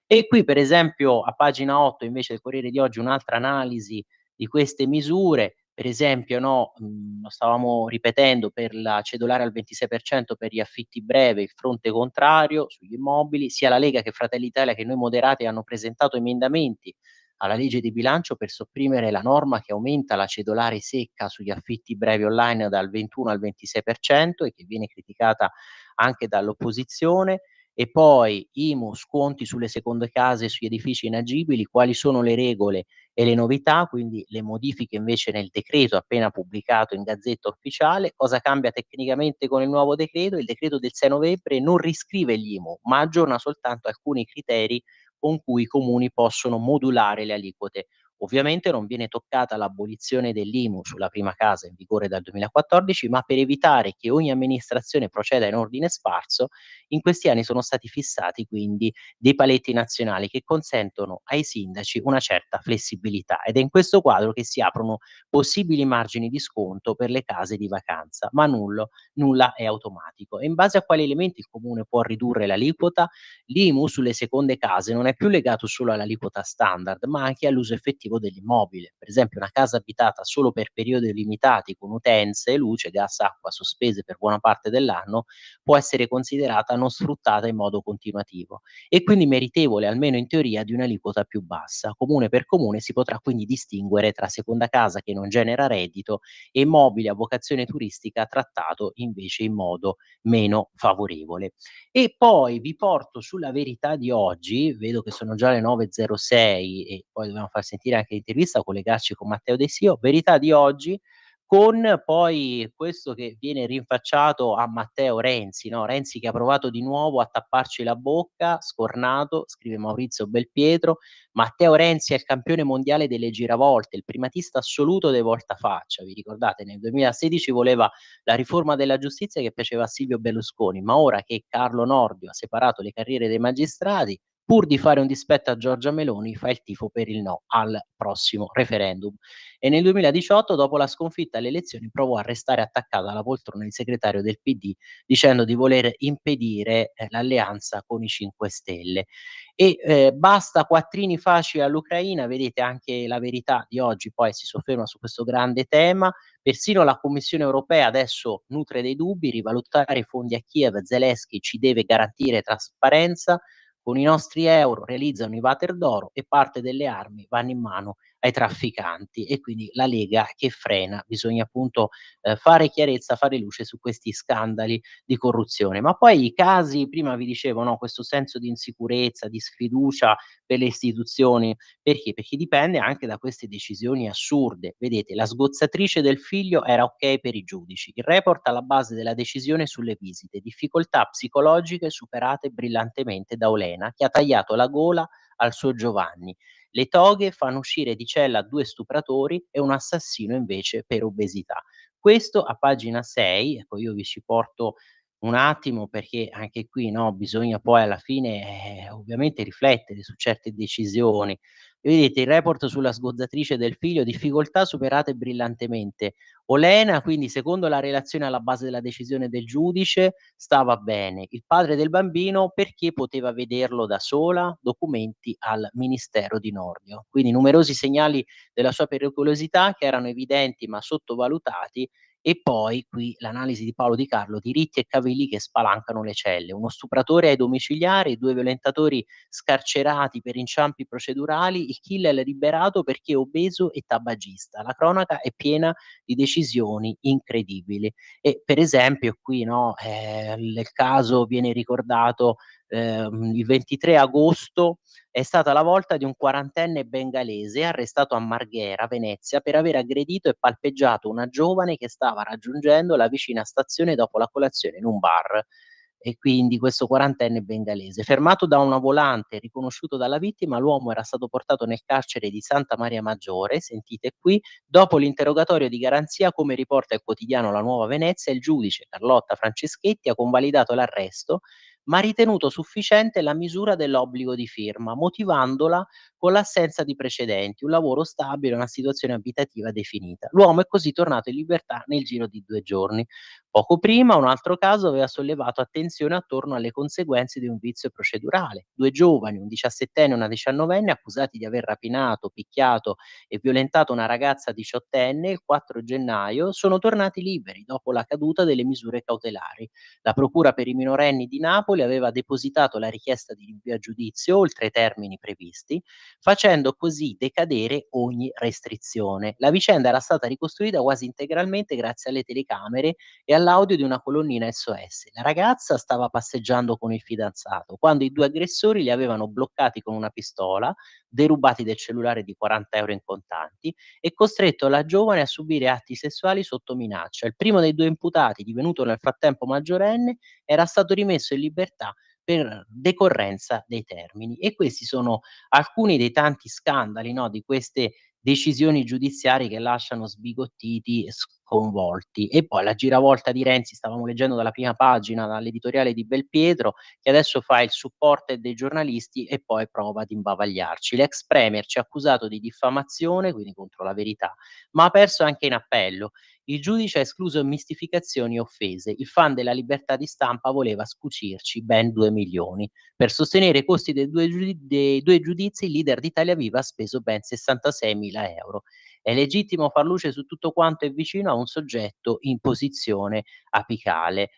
E qui per esempio a pagina 8 invece del Corriere di oggi un'altra analisi di queste misure. Per esempio, no, lo stavamo ripetendo, per la cedolare al 26% per gli affitti brevi, il fronte contrario sugli immobili, sia la Lega che Fratelli d'Italia che noi moderati hanno presentato emendamenti alla legge di bilancio per sopprimere la norma che aumenta la cedolare secca sugli affitti brevi online dal 21 al 26% e che viene criticata anche dall'opposizione. E poi IMU, sconti sulle seconde case e sugli edifici inagibili, quali sono le regole e le novità, quindi le modifiche invece nel decreto appena pubblicato in Gazzetta Ufficiale. Cosa cambia tecnicamente con il nuovo decreto? Il decreto del 6 novembre non riscrive gli IMU, ma aggiorna soltanto alcuni criteri con cui i comuni possono modulare le aliquote. Ovviamente non viene toccata l'abolizione dell'IMU sulla prima casa in vigore dal 2014, ma per evitare che ogni amministrazione proceda in ordine sparso, in questi anni sono stati fissati quindi dei paletti nazionali che consentono ai sindaci una certa flessibilità, ed è in questo quadro che si aprono possibili margini di sconto per le case di vacanza, ma nulla è automatico. E in base a quali elementi il comune può ridurre l'aliquota? L'IMU sulle seconde case non è più legato solo all'aliquota standard, ma anche all'uso effettivo dell'immobile. Per esempio, una casa abitata solo per periodi limitati con utenze, luce, gas, acqua sospese per buona parte dell'anno può essere considerata non sfruttata in modo continuativo e quindi meritevole, almeno in teoria, di un'aliquota più bassa. Comune per comune si potrà quindi distinguere tra seconda casa che non genera reddito e immobile a vocazione turistica trattato invece in modo meno favorevole. E poi vi porto sulla Verità di oggi, vedo che sono già le 9:06 e poi dobbiamo far sentire anche l'intervista, collegarci con Matteo De Sio. Verità di oggi con poi questo che viene rinfacciato a Matteo Renzi, no, Renzi che ha provato di nuovo a tapparci la bocca, scornato, scrive Maurizio Belpietro. Matteo Renzi è il campione mondiale delle giravolte, il primatista assoluto dei voltafaccia. Vi ricordate, nel 2016 voleva la riforma della giustizia che piaceva a Silvio Berlusconi, ma ora che Carlo Nordio ha separato le carriere dei magistrati, pur di fare un dispetto a Giorgia Meloni, fa il tifo per il no al prossimo referendum. E nel 2018, dopo la sconfitta alle elezioni, provò a restare attaccato alla poltrona il segretario del PD, dicendo di voler impedire l'alleanza con i 5 Stelle. E basta quattrini facili all'Ucraina, vedete anche La Verità di oggi poi si sofferma su questo grande tema. Persino la Commissione europea adesso nutre dei dubbi, rivalutare i fondi a Kiev, Zelensky ci deve garantire trasparenza, con i nostri euro realizzano i water d'oro e parte delle armi vanno in mano ai trafficanti, e quindi la Lega che frena. Bisogna appunto fare chiarezza, fare luce su questi scandali di corruzione. Ma poi i casi, prima vi dicevo, no, questo senso di insicurezza, di sfiducia per le istituzioni, perché? Perché dipende anche da queste decisioni assurde. Vedete, la sgozzatrice del figlio era ok per i giudici, il report alla base della decisione sulle visite, difficoltà psicologiche superate brillantemente da Olena, che ha tagliato la gola al suo Giovanni. Le toghe fanno uscire di cella 2 stupratori e un assassino invece per obesità. Questo a pagina 6, ecco io vi ci porto un attimo perché anche qui, no, bisogna poi alla fine, ovviamente riflettere su certe decisioni. Vedete il report sulla sgozzatrice del figlio, difficoltà superate brillantemente. Olena, quindi secondo la relazione alla base della decisione del giudice, stava bene. Il padre del bambino perché poteva vederlo da sola? Documenti al Ministero di Nordio. Quindi numerosi segnali della sua pericolosità che erano evidenti ma sottovalutati. E poi qui l'analisi di Paolo Di Carlo, diritti e cavilli che spalancano le celle. Uno stupratore ai domiciliari, 2 violentatori scarcerati per inciampi procedurali, il killer liberato perché obeso e tabagista. La cronaca è piena di decisioni incredibili. E per esempio qui, no, il caso viene ricordato, il 23 agosto è stata la volta di un quarantenne bengalese arrestato a Marghera, Venezia, per aver aggredito e palpeggiato una giovane che stava raggiungendo la vicina stazione dopo la colazione in un bar. E quindi questo quarantenne bengalese. Fermato da una volante e riconosciuto dalla vittima, l'uomo era stato portato nel carcere di Santa Maria Maggiore, sentite qui, dopo l'interrogatorio di garanzia, come riporta il quotidiano La Nuova Venezia, il giudice Carlotta Franceschetti ha convalidato l'arresto ma ha ritenuto sufficiente la misura dell'obbligo di firma, motivandola con l'assenza di precedenti, un lavoro stabile e una situazione abitativa definita. L'uomo è così tornato in libertà nel giro di 2 giorni. Poco prima un altro caso aveva sollevato attenzione attorno alle conseguenze di un vizio procedurale. 2 giovani, un 17enne e una 19enne, accusati di aver rapinato, picchiato e violentato una ragazza 18enne, il 4 gennaio sono tornati liberi dopo la caduta delle misure cautelari. La procura per i minorenni di Napoli aveva depositato la richiesta di rinvio a giudizio oltre i termini previsti, facendo così decadere ogni restrizione. La vicenda era stata ricostruita quasi integralmente grazie alle telecamere e all'audio di una colonnina SOS. La ragazza stava passeggiando con il fidanzato quando i 2 aggressori li avevano bloccati con una pistola, derubati del cellulare di 40 € in contanti e costretto la giovane a subire atti sessuali sotto minaccia. Il primo dei 2 imputati, divenuto nel frattempo maggiorenne, era stato rimesso in libertà per decorrenza dei termini. E questi sono alcuni dei tanti scandali, no, di queste decisioni giudiziarie che lasciano sbigottiti e sconvolti. E poi la giravolta di Renzi, stavamo leggendo dalla prima pagina, dall'editoriale di Belpietro, che adesso fa il supporter dei giornalisti e poi prova ad imbavagliarci. L'ex premier ci ha accusato di diffamazione, quindi contro la verità, ma ha perso anche in appello. Il giudice ha escluso mistificazioni e offese. Il fan della libertà di stampa voleva scucirci ben 2 milioni. Per sostenere i costi dei 2 giudizi, il leader di Italia Viva ha speso ben 66.000 €. È legittimo far luce su tutto quanto è vicino a un soggetto in posizione apicale.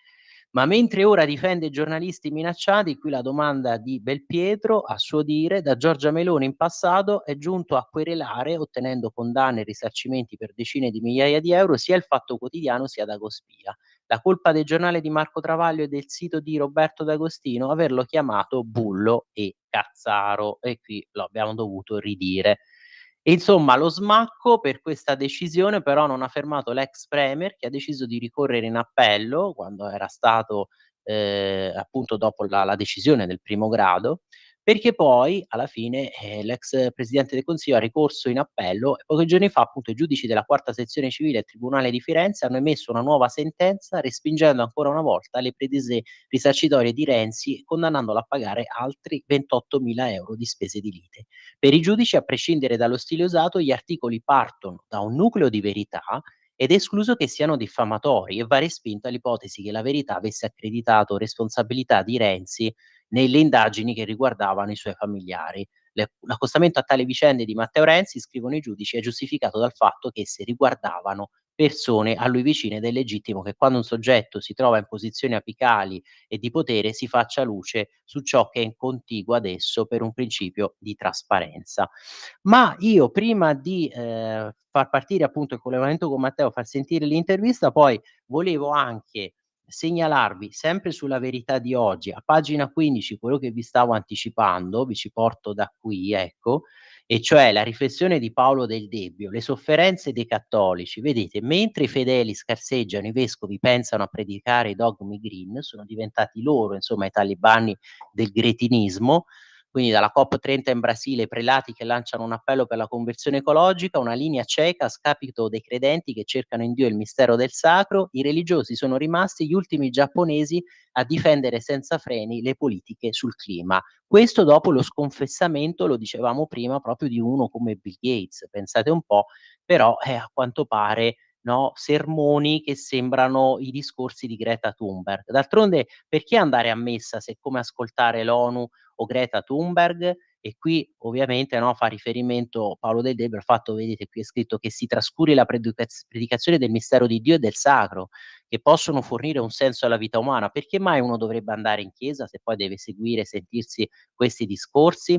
Ma mentre ora difende i giornalisti minacciati, qui la domanda di Belpietro, a suo dire, da Giorgia Meloni in passato è giunto a querelare, ottenendo condanne e risarcimenti per decine di migliaia di euro, sia il Fatto Quotidiano sia Dagospia. La colpa del giornale di Marco Travaglio e del sito di Roberto D'Agostino averlo chiamato bullo e cazzaro, e qui lo abbiamo dovuto ridire. E insomma lo smacco per questa decisione però non ha fermato l'ex premier, che ha deciso di ricorrere in appello quando era stato, appunto dopo la decisione del primo grado, perché poi alla fine, l'ex presidente del Consiglio ha ricorso in appello e pochi giorni fa appunto i giudici della quarta sezione civile del Tribunale di Firenze hanno emesso una nuova sentenza, respingendo ancora una volta le pretese risarcitorie di Renzi e condannandolo a pagare altri 28.000 € di spese di lite. Per i giudici, a prescindere dallo stile usato, gli articoli partono da un nucleo di verità ed è escluso che siano diffamatori, e va respinta l'ipotesi che la verità avesse accreditato responsabilità di Renzi nelle indagini che riguardavano i suoi familiari. L'accostamento a tali vicende di Matteo Renzi, scrivono i giudici, è giustificato dal fatto che esse riguardavano persone a lui vicine ed è legittimo che quando un soggetto si trova in posizioni apicali e di potere si faccia luce su ciò che è in contiguo ad esso per un principio di trasparenza. Ma io prima di, far partire appunto il collegamento con Matteo, far sentire l'intervista, poi volevo anche segnalarvi, sempre sulla Verità di oggi, a pagina 15, quello che vi stavo anticipando, vi ci porto da qui, ecco, e cioè la riflessione di Paolo Del Debbio, le sofferenze dei cattolici. Vedete, mentre i fedeli scarseggiano, i vescovi pensano a predicare i dogmi green, sono diventati loro, insomma, i talebani del gretinismo. Quindi dalla COP30 in Brasile, i prelati che lanciano un appello per la conversione ecologica, una linea cieca a scapito dei credenti che cercano in Dio il mistero del sacro, i religiosi sono rimasti gli ultimi giapponesi a difendere senza freni le politiche sul clima. Questo dopo lo sconfessamento, lo dicevamo prima, proprio di uno come Bill Gates. Pensate un po', però a quanto pare, no, sermoni che sembrano i discorsi di Greta Thunberg. D'altronde perché andare a messa se è come ascoltare l'ONU o Greta Thunberg? E qui ovviamente, no, fa riferimento Paolo Del Debbio al fatto, vedete qui è scritto, che si trascuri la predicazione del mistero di Dio e del sacro, che possono fornire un senso alla vita umana. Perché mai uno dovrebbe andare in chiesa se poi deve seguire e sentirsi questi discorsi?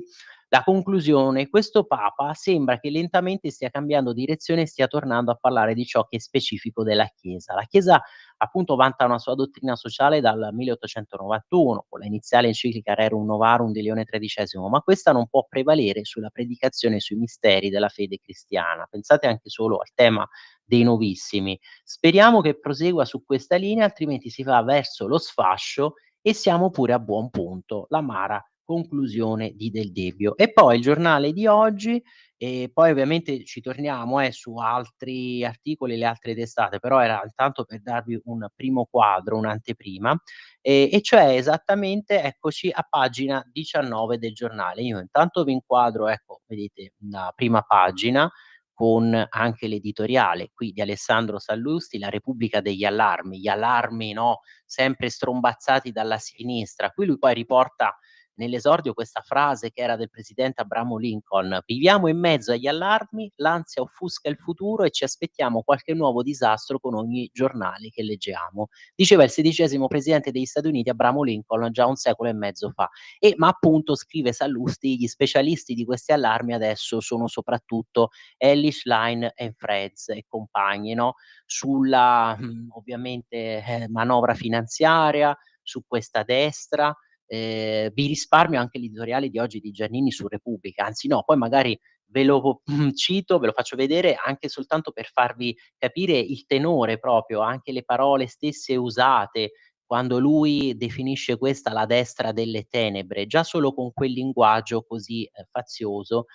La conclusione: questo Papa sembra che lentamente stia cambiando direzione e stia tornando a parlare di ciò che è specifico della Chiesa. La Chiesa appunto vanta una sua dottrina sociale dal 1891, con la iniziale enciclica Rerum Novarum di Leone XIII, ma questa non può prevalere sulla predicazione sui misteri della fede cristiana. Pensate anche solo al tema dei novissimi. Speriamo che prosegua su questa linea, altrimenti si va verso lo sfascio e siamo pure a buon punto. L'amara conclusione di Del Debbio. E poi il giornale di oggi E poi ovviamente ci torniamo su altri articoli, le altre testate, però era intanto per darvi un primo quadro, un'anteprima, e cioè esattamente, eccoci a pagina 19 del giornale. Io intanto vi inquadro, ecco, vedete la prima pagina con anche l'editoriale qui di Alessandro Sallusti, La Repubblica degli allarmi, gli allarmi, no, sempre strombazzati dalla sinistra. Qui lui poi riporta nell'esordio questa frase che era del presidente Abramo Lincoln: viviamo in mezzo agli allarmi, l'ansia offusca il futuro e ci aspettiamo qualche nuovo disastro con ogni giornale che leggiamo. Diceva il 16° presidente degli Stati Uniti Abramo Lincoln già un secolo e mezzo fa. Ma appunto, scrive Sallusti, gli specialisti di questi allarmi adesso sono soprattutto Ellis, Line e Freds e compagni, no? Sulla ovviamente manovra finanziaria, su questa destra. Vi risparmio anche l'editoriale di oggi di Giannini su Repubblica, anzi no, poi magari ve lo cito, ve lo faccio vedere anche soltanto per farvi capire il tenore proprio, anche le parole stesse usate quando lui definisce questa la destra delle tenebre, già solo con quel linguaggio così fazioso,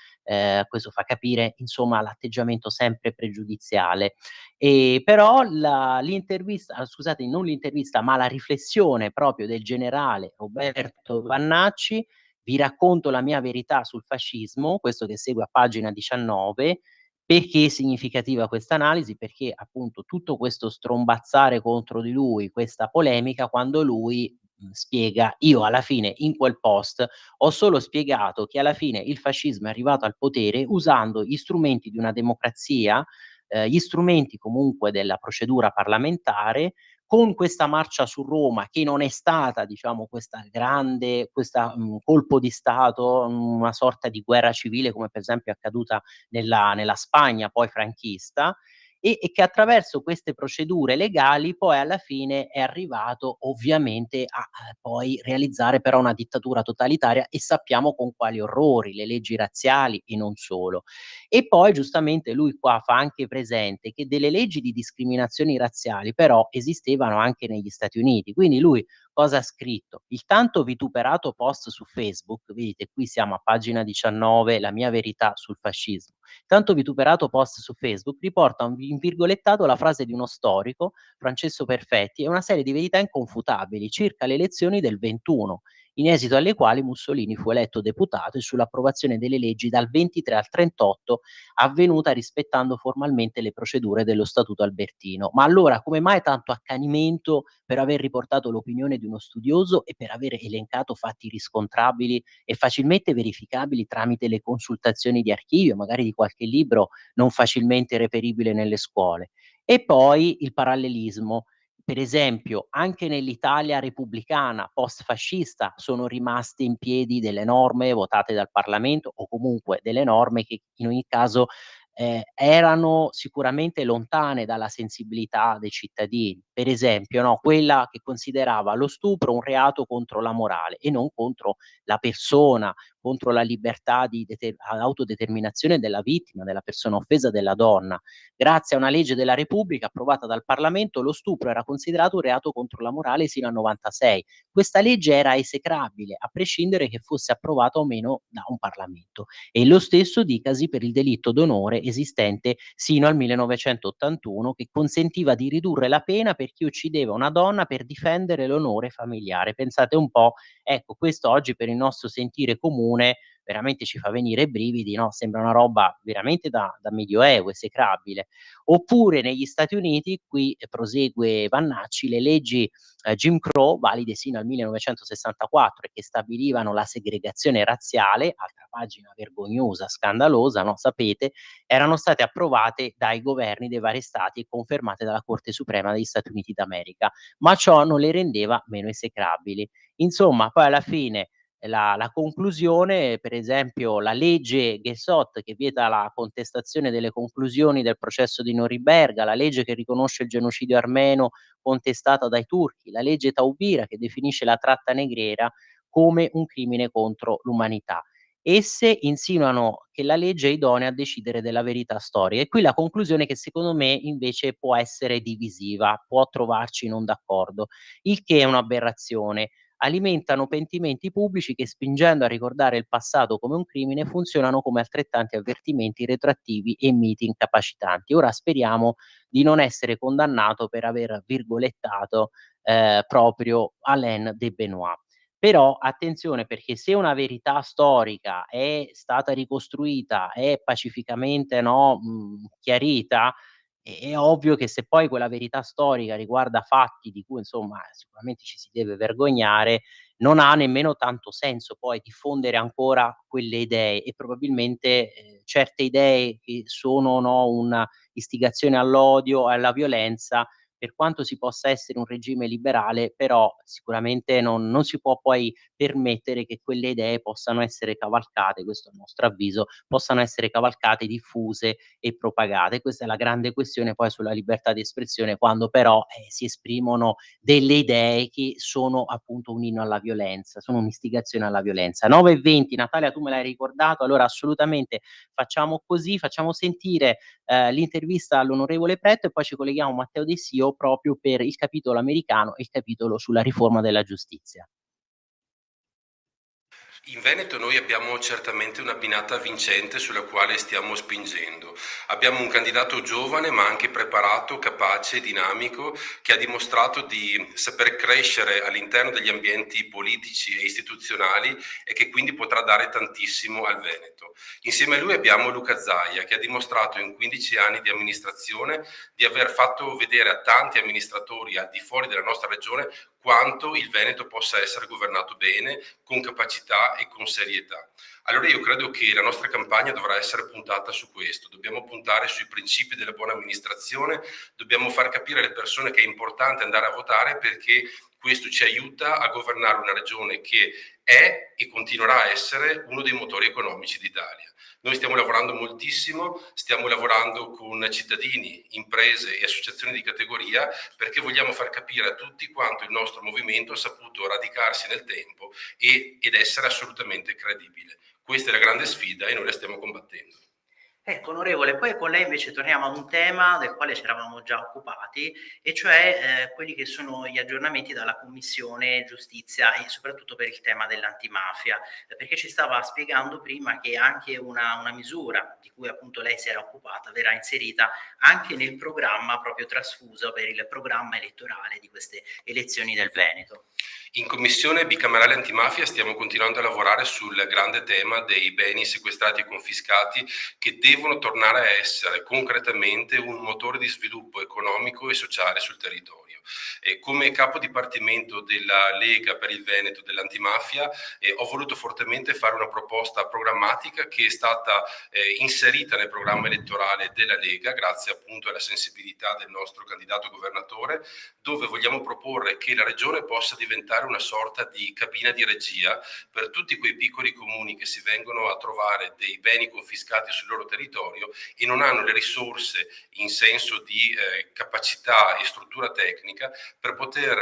questo fa capire insomma l'atteggiamento sempre pregiudiziale. Però l'intervista, scusate, non l'intervista, ma la riflessione proprio del generale Roberto Vannacci, vi racconto la mia verità sul fascismo, questo che segue a pagina 19. Perché è significativa questa analisi? Perché appunto tutto questo strombazzare contro di lui, questa polemica, quando lui spiega: io alla fine in quel post ho solo spiegato che alla fine il fascismo è arrivato al potere usando gli strumenti di una democrazia, gli strumenti comunque della procedura parlamentare, con questa marcia su Roma che non è stata, diciamo, questa colpo di stato, una sorta di guerra civile come per esempio è accaduta nella Spagna poi franchista, e che attraverso queste procedure legali poi alla fine è arrivato ovviamente a poi realizzare però una dittatura totalitaria, e sappiamo con quali orrori, le leggi razziali e non solo. E poi giustamente lui qua fa anche presente che delle leggi di discriminazioni razziali però esistevano anche negli Stati Uniti. Quindi lui cosa ha scritto? Il tanto vituperato post su Facebook, vedete qui siamo a pagina 19, la mia verità sul fascismo. Tanto vituperato post su Facebook riporta in virgolettato la frase di uno storico, Francesco Perfetti, e una serie di verità inconfutabili circa le elezioni del 21, in esito alle quali Mussolini fu eletto deputato, e sull'approvazione delle leggi dal 23 al 38 avvenuta rispettando formalmente le procedure dello Statuto Albertino. Ma allora come mai tanto accanimento per aver riportato l'opinione di uno studioso e per aver elencato fatti riscontrabili e facilmente verificabili tramite le consultazioni di archivio, magari di qualche libro non facilmente reperibile nelle scuole? E poi il parallelismo. Per esempio, anche nell'Italia repubblicana post-fascista sono rimaste in piedi delle norme votate dal Parlamento, o comunque delle norme che in ogni caso erano sicuramente lontane dalla sensibilità dei cittadini. Per esempio, no, quella che considerava lo stupro un reato contro la morale e non contro la persona, contro la libertà di autodeterminazione della vittima, della persona offesa, della donna. Grazie a una legge della Repubblica approvata dal Parlamento, lo stupro era considerato un reato contro la morale sino al 96. Questa legge era esecrabile, a prescindere che fosse approvata o meno da un Parlamento. E lo stesso dicasi per il delitto d'onore, esistente sino al 1981, che consentiva di ridurre la pena per chi uccideva una donna per difendere l'onore familiare. Pensate un po', ecco, questo oggi per il nostro sentire comune veramente ci fa venire i brividi, no? Sembra una roba veramente da medioevo, esecrabile. Oppure negli Stati Uniti, qui prosegue Vannacci, le leggi Jim Crow, valide sino al 1964 e che stabilivano la segregazione razziale, altra pagina vergognosa, scandalosa, no? Sapete, erano state approvate dai governi dei vari stati e confermate dalla Corte Suprema degli Stati Uniti d'America, ma ciò non le rendeva meno esecrabili. Insomma, poi alla fine la conclusione, per esempio la legge Guessot che vieta la contestazione delle conclusioni del processo di Norimberga, la legge che riconosce il genocidio armeno contestata dai turchi, la legge Taubira che definisce la tratta negriera come un crimine contro l'umanità. Esse insinuano che la legge è idonea a decidere della verità storica, e qui la conclusione che secondo me invece può essere divisiva, può trovarci non d'accordo, il che è un'aberrazione. alimentano pentimenti pubblici che, spingendo a ricordare il passato come un crimine, funzionano come altrettanti avvertimenti retroattivi e miti incapacitanti. Ora speriamo di non essere condannato per aver virgolettato proprio Alain de Benoist. Però attenzione, perché se una verità storica è stata ricostruita, è pacificamente, no, chiarita, è ovvio che se poi quella verità storica riguarda fatti di cui insomma sicuramente ci si deve vergognare, non ha nemmeno tanto senso poi diffondere ancora quelle idee, e probabilmente, certe idee che sono, no, una istigazione all'odio e alla violenza, per quanto si possa essere un regime liberale, però sicuramente non si può poi permettere che quelle idee possano essere cavalcate, questo è il nostro avviso, possano essere cavalcate, diffuse e propagate. Questa è la grande questione poi sulla libertà di espressione, quando però, si esprimono delle idee che sono appunto un inno alla violenza, sono un'istigazione alla violenza. 9:20, Natalia, tu me l'hai ricordato, allora assolutamente facciamo così, facciamo sentire l'intervista all'onorevole Pretto e poi ci colleghiamo a Matteo De Sio proprio per il capitolo americano e il capitolo sulla riforma della giustizia. In Veneto noi abbiamo certamente una pinnata vincente sulla quale stiamo spingendo. Abbiamo un candidato giovane ma anche preparato, capace, dinamico, che ha dimostrato di saper crescere all'interno degli ambienti politici e istituzionali e che quindi potrà dare tantissimo al Veneto. Insieme a lui abbiamo Luca Zaia, che ha dimostrato in 15 anni di amministrazione di aver fatto vedere a tanti amministratori al di fuori della nostra regione quanto il Veneto possa essere governato bene, con capacità e con serietà. Allora io credo che la nostra campagna dovrà essere puntata su questo, dobbiamo puntare sui principi della buona amministrazione, dobbiamo far capire alle persone che è importante andare a votare, perché questo ci aiuta a governare una regione che è e continuerà a essere uno dei motori economici d'Italia. Noi stiamo lavorando moltissimo, stiamo lavorando con cittadini, imprese e associazioni di categoria, perché vogliamo far capire a tutti quanto il nostro movimento ha saputo radicarsi nel tempo ed essere assolutamente credibile. Questa è la grande sfida e noi la stiamo combattendo. Ecco, onorevole, poi con lei invece torniamo ad un tema del quale ci eravamo già occupati, e cioè quelli che sono gli aggiornamenti dalla Commissione Giustizia e soprattutto per il tema dell'antimafia, perché ci stava spiegando prima che anche una misura di cui appunto lei si era occupata verrà inserita anche nel programma proprio trasfuso per il programma elettorale di queste elezioni del Veneto. In Commissione bicamerale antimafia stiamo continuando a lavorare sul grande tema dei beni sequestrati e confiscati, che devono tornare a essere concretamente un motore di sviluppo economico e sociale sul territorio. Come capo dipartimento della Lega per il Veneto dell'antimafia ho voluto fortemente fare una proposta programmatica che è stata inserita nel programma elettorale della Lega grazie appunto alla sensibilità del nostro candidato governatore, dove vogliamo proporre che la regione possa diventare una sorta di cabina di regia per tutti quei piccoli comuni che si vengono a trovare dei beni confiscati sul loro territorio e non hanno le risorse in senso di capacità e struttura tecnica per poter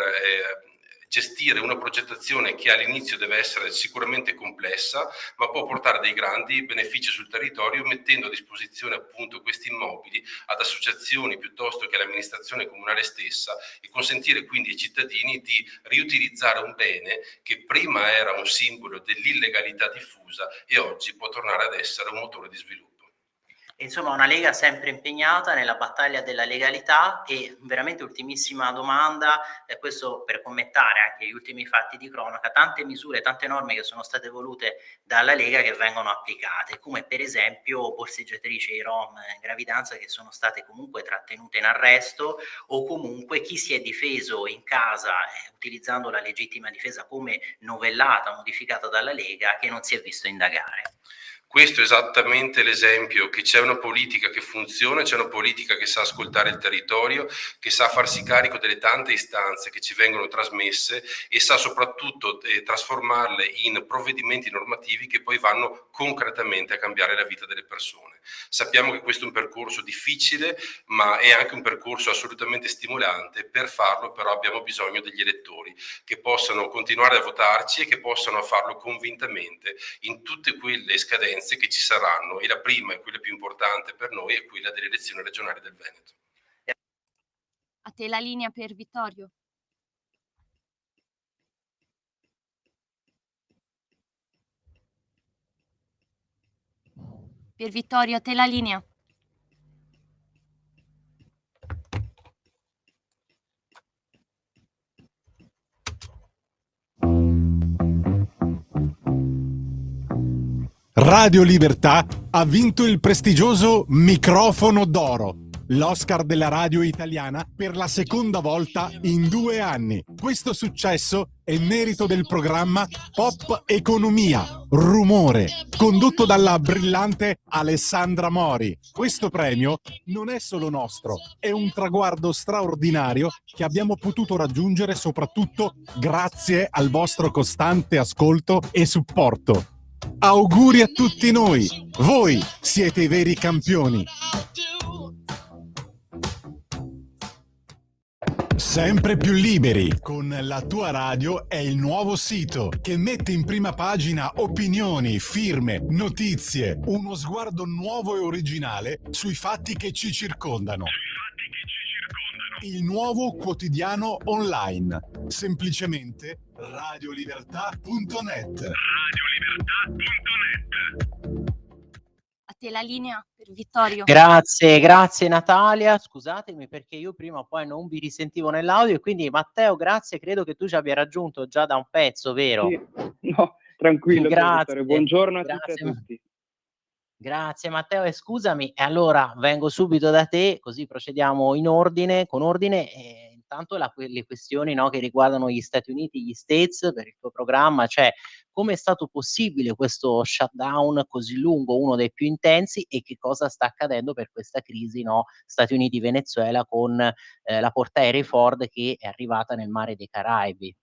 gestire una progettazione che all'inizio deve essere sicuramente complessa, ma può portare dei grandi benefici sul territorio, mettendo a disposizione appunto questi immobili ad associazioni piuttosto che all'amministrazione comunale stessa, e consentire quindi ai cittadini di riutilizzare un bene che prima era un simbolo dell'illegalità diffusa e oggi può tornare ad essere un motore di sviluppo. Insomma, una Lega sempre impegnata nella battaglia della legalità. E veramente ultimissima domanda, questo per commentare anche gli ultimi fatti di cronaca, tante misure, tante norme che sono state volute dalla Lega che vengono applicate, come per esempio borseggiatrici ai Rom in gravidanza che sono state comunque trattenute in arresto, o comunque chi si è difeso in casa utilizzando la legittima difesa come novellata, modificata dalla Lega, che non si è visto indagare. Questo è esattamente l'esempio che c'è una politica che funziona, c'è una politica che sa ascoltare il territorio, che sa farsi carico delle tante istanze che ci vengono trasmesse e sa soprattutto trasformarle in provvedimenti normativi che poi vanno concretamente a cambiare la vita delle persone. Sappiamo che questo è un percorso difficile, ma è anche un percorso assolutamente stimolante. Per farlo però abbiamo bisogno degli elettori che possano continuare a votarci e che possano farlo convintamente in tutte quelle scadenze che ci saranno, e la prima e quella più importante per noi è quella delle elezioni regionali del Veneto. A te la linea per Vittorio. Pier Vittorio, a te la linea. Radio Libertà ha vinto il prestigioso Microfono d'Oro, l'Oscar della radio italiana per la seconda volta in 2 anni. Questo successo è merito del programma Pop Economia, Rumore, condotto dalla brillante Alessandra Mori. Questo premio non è solo nostro, è un traguardo straordinario che abbiamo potuto raggiungere soprattutto grazie al vostro costante ascolto e supporto. Auguri a tutti noi, voi siete i veri campioni. Sempre più liberi, con La Tua Radio è il nuovo sito che mette in prima pagina opinioni, firme, notizie, uno sguardo nuovo e originale sui fatti che ci circondano. Il nuovo quotidiano online, semplicemente radiolibertà.net. A te la linea, per Vittorio. Grazie Natalia, scusatemi perché io prima o poi non vi risentivo nell'audio e quindi Matteo, grazie, credo che tu ci abbia raggiunto già da un pezzo, vero? Sì, no, tranquillo, Grazie, Vittorio. Buongiorno a tutte e grazie. a tutti. Grazie Matteo e scusami, e allora vengo subito da te così procediamo in ordine, con ordine. Intanto le questioni, no, che riguardano gli Stati Uniti, gli States per il tuo programma, cioè come è stato possibile questo shutdown così lungo, uno dei più intensi, e che cosa sta accadendo per questa crisi, no, Stati Uniti-Venezuela con la portaerei Ford che è arrivata nel mare dei Caraibi.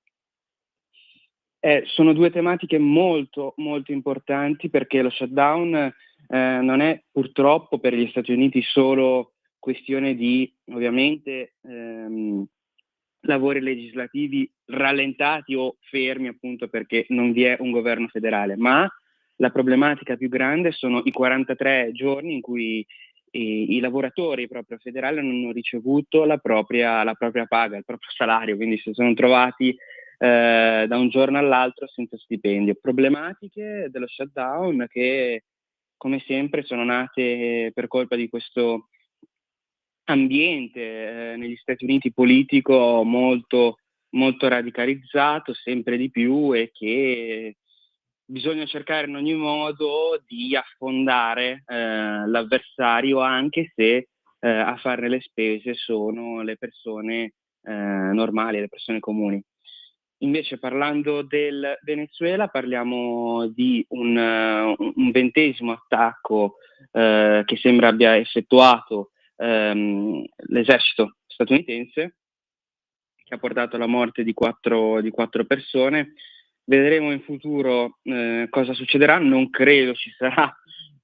Sono due tematiche molto, molto importanti perché lo shutdown non è purtroppo per gli Stati Uniti solo questione di, ovviamente, lavori legislativi rallentati o fermi appunto perché non vi è un governo federale, ma la problematica più grande sono i 43 giorni in cui i lavoratori proprio federali non hanno ricevuto la propria paga, il proprio salario, quindi si sono trovati da un giorno all'altro senza stipendio. Problematiche dello shutdown che, come sempre, sono nate per colpa di questo ambiente negli Stati Uniti politico molto, molto radicalizzato, sempre di più, e che bisogna cercare in ogni modo di affondare l'avversario, anche se a farne le spese sono le persone normali, le persone comuni. Invece, parlando del Venezuela, parliamo di un 20° attacco che sembra abbia effettuato l'esercito statunitense, che ha portato alla morte di 4 persone. Vedremo in futuro cosa succederà. Non credo ci sarà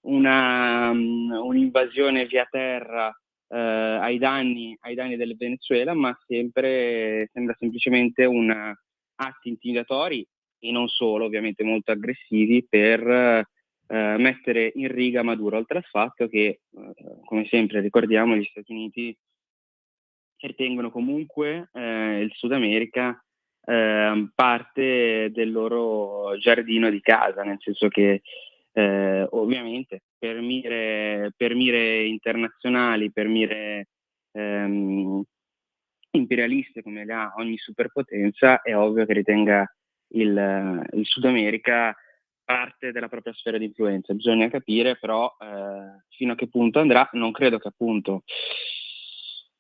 un'invasione via terra ai danni del Venezuela, ma sembra semplicemente atti intimidatori, e non solo, ovviamente molto aggressivi, per mettere in riga Maduro, oltre al fatto che, come sempre ricordiamo, gli Stati Uniti ritengono comunque il Sud America parte del loro giardino di casa, nel senso che ovviamente per mire internazionali, per mire imperialiste come le ha ogni superpotenza, è ovvio che ritenga il Sud America parte della propria sfera di influenza. Bisogna capire però fino a che punto andrà. Non credo che appunto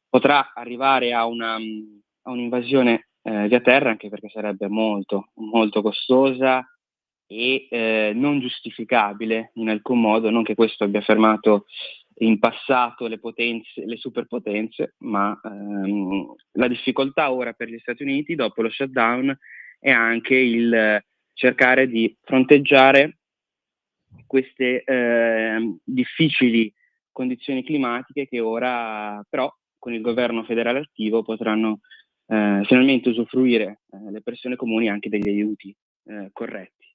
potrà arrivare a un'invasione via terra, anche perché sarebbe molto, molto costosa e non giustificabile in alcun modo. Non che questo abbia fermato in passato le superpotenze, ma la difficoltà ora per gli Stati Uniti dopo lo shutdown è anche il cercare di fronteggiare queste difficili condizioni climatiche che ora però con il governo federale attivo potranno finalmente usufruire le persone comuni anche degli aiuti corretti.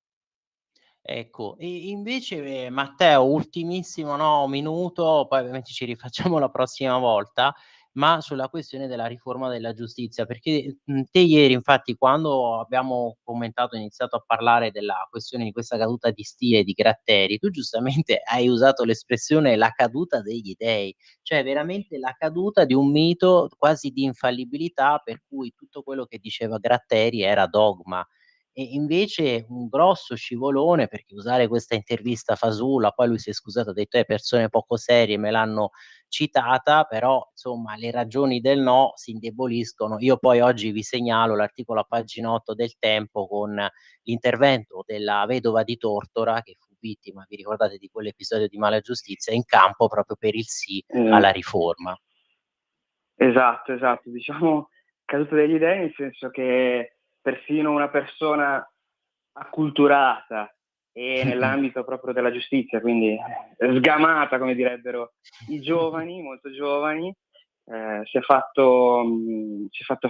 Ecco, e invece Matteo, ultimissimo, no, minuto, poi ovviamente ci rifacciamo la prossima volta. ma sulla questione della riforma della giustizia, perché te ieri, infatti, quando abbiamo commentato, iniziato a parlare della questione di questa caduta di stile di Gratteri, tu giustamente hai usato l'espressione la caduta degli dei, cioè veramente la caduta di un mito quasi di infallibilità, per cui tutto quello che diceva Gratteri era dogma. E invece un grosso scivolone, perché usare questa intervista fasulla, poi lui si è scusato, ha detto: persone poco serie me l'hanno citata, però insomma le ragioni del no si indeboliscono. Io poi oggi vi segnalo l'articolo a pagina 8 del Tempo con l'intervento della vedova di Tortora, che fu vittima, vi ricordate, di quell'episodio di Malagiustizia, in campo proprio per il sì alla riforma. Esatto, diciamo caduta degli dei, nel senso che persino una persona acculturata e nell'ambito proprio della giustizia, quindi sgamata, come direbbero i giovani, molto giovani, si è fatto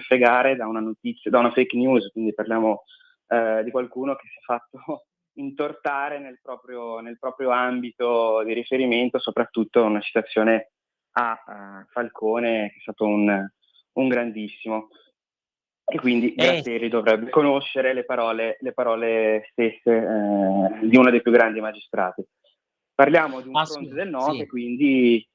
fregare da una notizia, da una fake news, quindi parliamo di qualcuno che si è fatto intortare nel proprio ambito di riferimento, soprattutto una citazione a Falcone, che è stato un grandissimo. E quindi Gratteri dovrebbe conoscere le parole stesse di uno dei più grandi magistrati. Parliamo di un fronte del no che quindi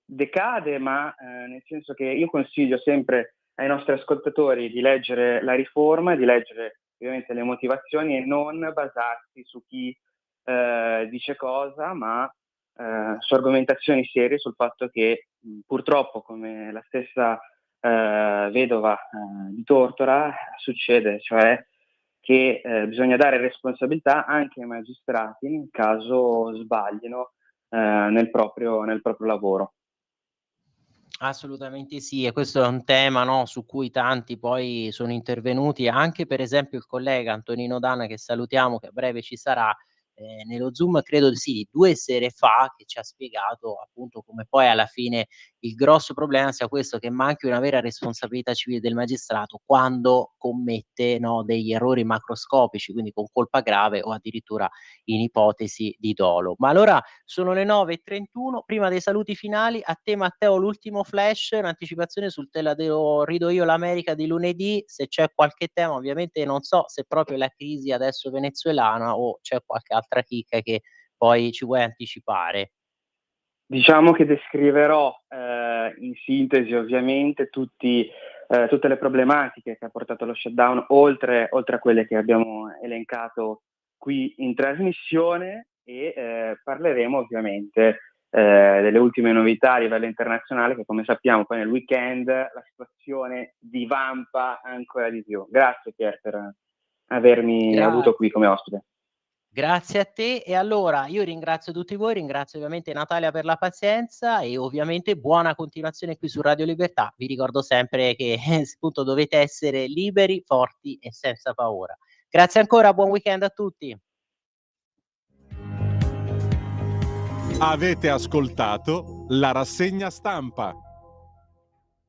decade, ma nel senso che io consiglio sempre ai nostri ascoltatori di leggere la riforma, di leggere ovviamente le motivazioni e non basarsi su chi dice cosa, ma su argomentazioni serie sul fatto che purtroppo, come la stessa vedova di Tortora, succede, cioè che bisogna dare responsabilità anche ai magistrati nel caso sbaglino nel proprio lavoro. Assolutamente sì, e questo è un tema, no, su cui tanti poi sono intervenuti, anche per esempio il collega Antonino Danna, che salutiamo, che a breve ci sarà, nello Zoom credo sì, 2 sere fa, che ci ha spiegato appunto come poi alla fine il grosso problema sia questo, che manchi una vera responsabilità civile del magistrato quando commette, no, degli errori macroscopici, quindi con colpa grave o addirittura in ipotesi di dolo. Ma allora sono le 9:31, prima dei saluti finali, a te Matteo l'ultimo flash, un'anticipazione sul Te la rido io l'America di lunedì, se c'è qualche tema, ovviamente non so se proprio la crisi adesso venezuelana o c'è qualche altra chicca che poi ci vuoi anticipare. Diciamo che descriverò in sintesi ovviamente tutte le problematiche che ha portato allo shutdown, oltre a quelle che abbiamo elencato qui in trasmissione, e parleremo ovviamente delle ultime novità a livello internazionale, che come sappiamo poi nel weekend la situazione divampa ancora di più. Grazie Pier per avermi avuto qui come ospite. Grazie a te, e allora io ringrazio tutti voi, ringrazio ovviamente Natalia per la pazienza e ovviamente buona continuazione qui su Radio Libertà. Vi ricordo sempre che appunto dovete essere liberi, forti e senza paura. Grazie ancora, buon weekend a tutti. Avete ascoltato la rassegna stampa.